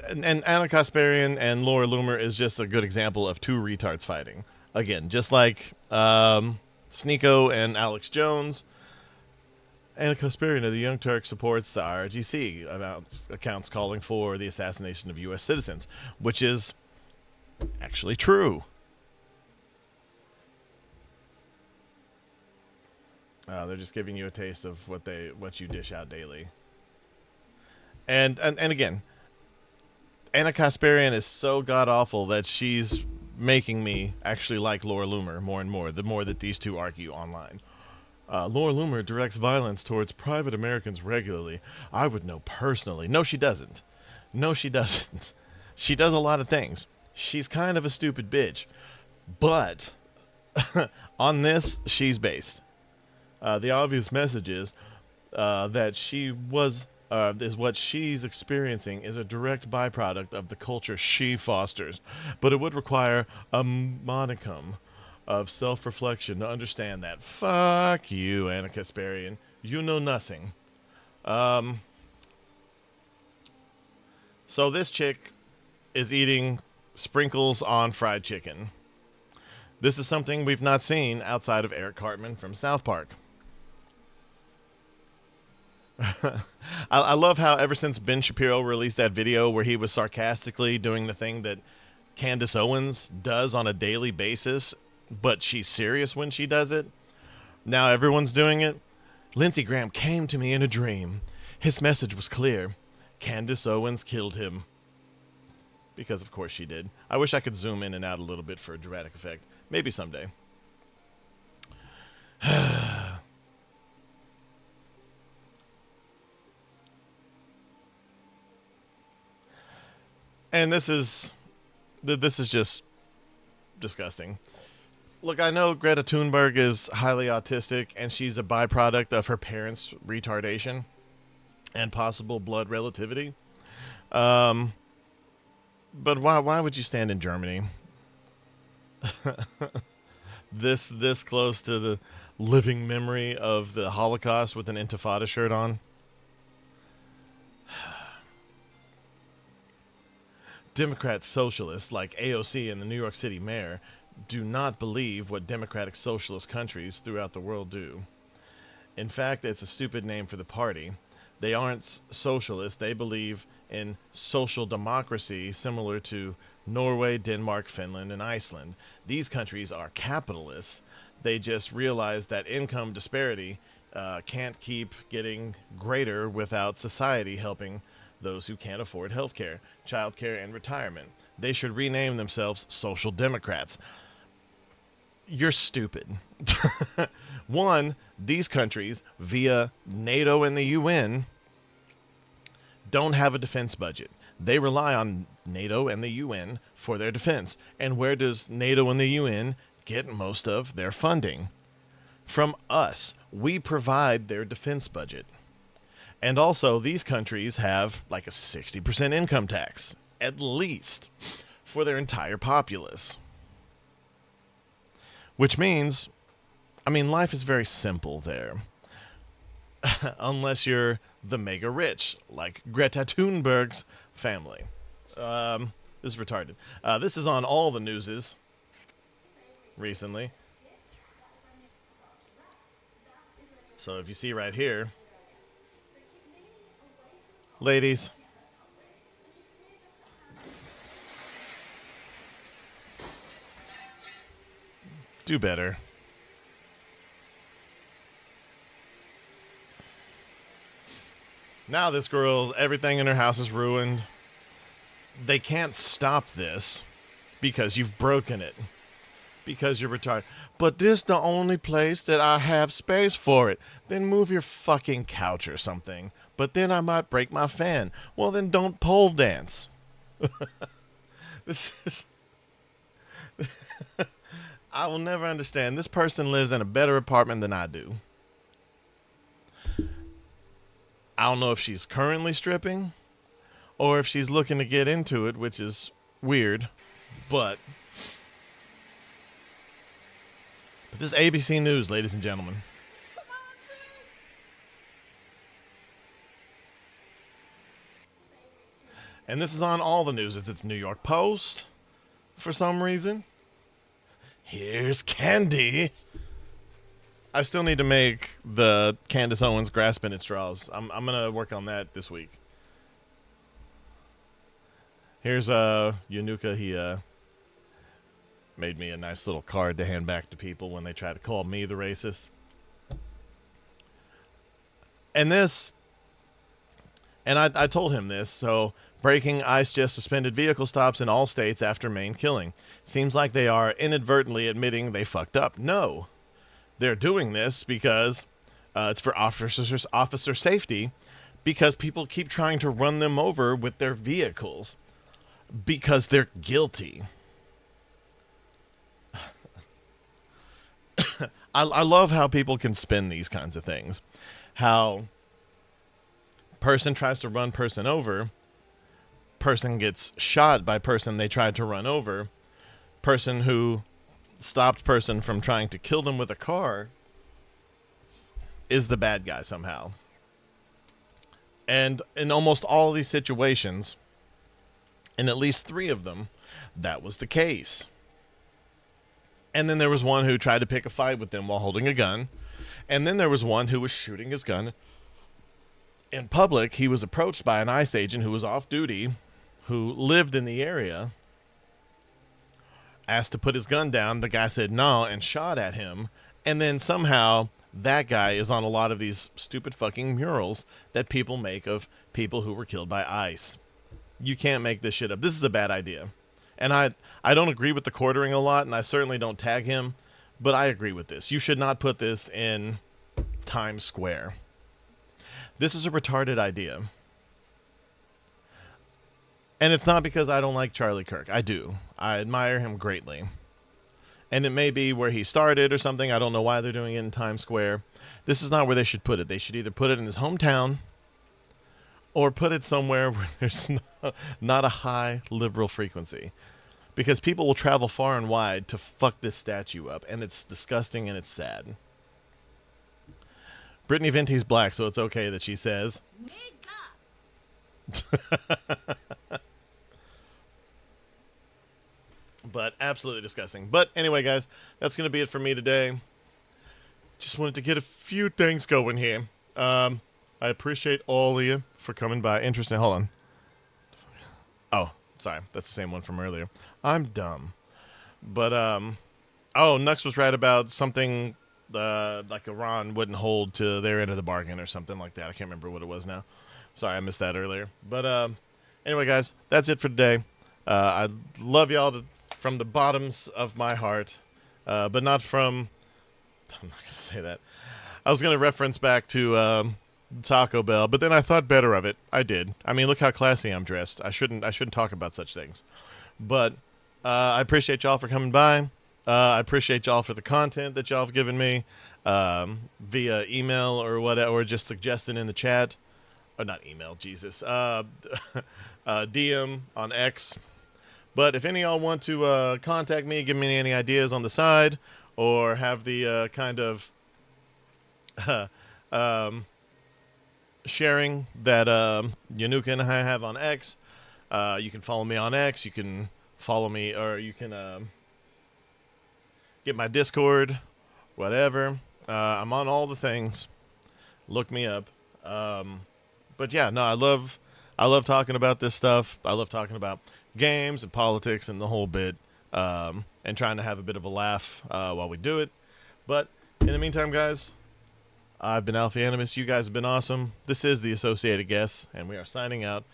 and Anna Kasparian and Laura Loomer is just a good example of two retards fighting. Again, just like Sneeko and Alex Jones. Anna Kasparian of the Young Turks supports the IRGC accounts calling for the assassination of U.S. citizens, which is actually true. They're just giving you a taste of what you dish out daily. And again, Anna Kasparian is so god-awful that she's making me actually like Laura Loomer more and more, the more that these two argue online. Laura Loomer directs violence towards private Americans regularly. I would know personally. No, she doesn't. No, she doesn't. She does a lot of things. She's kind of a stupid bitch. But on this, she's based. The obvious message is that is what she's experiencing is a direct byproduct of the culture she fosters. But it would require a modicum of self-reflection to understand that. Fuck you, Anna Kasparian. You know nothing. So this chick is eating sprinkles on fried chicken. This is something we've not seen outside of Eric Cartman from South Park. I love how ever since Ben Shapiro released that video where he was sarcastically doing the thing that Candace Owens does on a daily basis, but she's serious when she does it, now everyone's doing it. Lindsey Graham came to me in a dream. His message was clear. Candace Owens killed him. Because of course she did. I wish I could zoom in and out a little bit for a dramatic effect. Maybe someday. And this is just disgusting. Look, I know Greta Thunberg is highly autistic, and she's a byproduct of her parents' retardation and possible blood relativity. But why would you stand in Germany? this close to the living memory of the Holocaust with an Intifada shirt on? Democrat socialists like AOC and the New York City mayor do not believe what democratic socialist countries throughout the world do. In fact, it's a stupid name for the party. They aren't socialist. They believe in social democracy similar to Norway, Denmark, Finland, and Iceland. These countries are capitalists. They just realize that income disparity can't keep getting greater without society helping those who can't afford health care, child care, and retirement. They should rename themselves Social Democrats. You're stupid. One, these countries, via NATO and the UN, don't have a defense budget. They rely on NATO and the UN for their defense. And where does NATO and the UN get most of their funding? From us. We provide their defense budget. And also, these countries have like a 60% income tax, at least, for their entire populace. Which means, I mean, life is very simple there. Unless you're the mega rich, like Greta Thunberg's family. This is retarded. This is on all the newses recently. So if you see right here, ladies, do better. Now this girl, everything in her house is ruined. They can't stop this because you've broken it. Because you're retarded. But this the only place that I have space for it. Then move your fucking couch or something. But then I might break my fan. Well, then don't pole dance. This is... I will never understand. This person lives in a better apartment than I do. I don't know if she's currently stripping or if she's looking to get into it, which is weird. But this is ABC News, ladies and gentlemen. And this is on all the news. It's New York Post for some reason. Here's Candy. I still need to make the Candace Owens grass spinach straws. I'm going to work on that this week. Here's Yanuka. He made me a nice little card to hand back to people when they try to call me the racist. And this, and I told him this, so breaking ICE just suspended vehicle stops in all states after Maine killing. Seems like they are inadvertently admitting they fucked up. No. They're doing this because it's for officer safety, because people keep trying to run them over with their vehicles because they're guilty. I love how people can spin these kinds of things. How person tries to run person over, person gets shot by person they tried to run over, person who stopped person from trying to kill them with a car is the bad guy somehow. And in almost all of these situations, In at least 3 of them, that was the case. And then there was one who tried to pick a fight with them while holding a gun. And then there was one who was shooting his gun in public. He was approached by an ICE agent who was off duty, who lived in the area, asked to put his gun down. The guy said no and shot at him. And then somehow that guy is on a lot of these stupid fucking murals that people make of people who were killed by ICE. You can't make this shit up. This is a bad idea. And I don't agree with the quartering a lot, and I certainly don't tag him, but I agree with this. You should not put this in Times Square. This is a retarded idea. And it's not because I don't like Charlie Kirk. I do. I admire him greatly. And it may be where he started or something. I don't know why they're doing it in Times Square. This is not where they should put it. They should either put it in his hometown or put it somewhere where there's not a high liberal frequency. Because people will travel far and wide to fuck this statue up. And it's disgusting and it's sad. Brittany Venti's black, so it's okay that she says. But absolutely disgusting. But anyway, guys, that's going to be it for me today. Just wanted to get a few things going here. I appreciate all of you for coming by. Interesting. Hold on. Oh, sorry. That's the same one from earlier. I'm dumb. But, oh, Nux was right about something like Iran wouldn't hold to their end of the bargain or something like that. I can't remember what it was now. Sorry, I missed that earlier. But anyway, guys, that's it for today. I love y'all from the bottoms of my heart, but not from... I'm not going to say that. I was going to reference back to Taco Bell, but then I thought better of it. I did. I mean, look how classy I'm dressed. I shouldn't talk about such things. But I appreciate y'all for coming by. I appreciate y'all for the content that y'all have given me via email or whatever, or just suggesting in the chat. Or not email, Jesus. DM on X. But if any of y'all want to contact me, give me any ideas on the side, or have the kind of sharing that Yanuka and I have on X, you can follow me on X. You can follow me, or you can get my Discord, whatever. I'm on all the things. Look me up. But yeah, no, I love talking about this stuff. I love talking about games and politics and the whole bit, and trying to have a bit of a laugh while we do it. But in the meantime, guys, I've been Alpha Animus. You guys have been awesome. This is the Associated Guests, and we are signing out.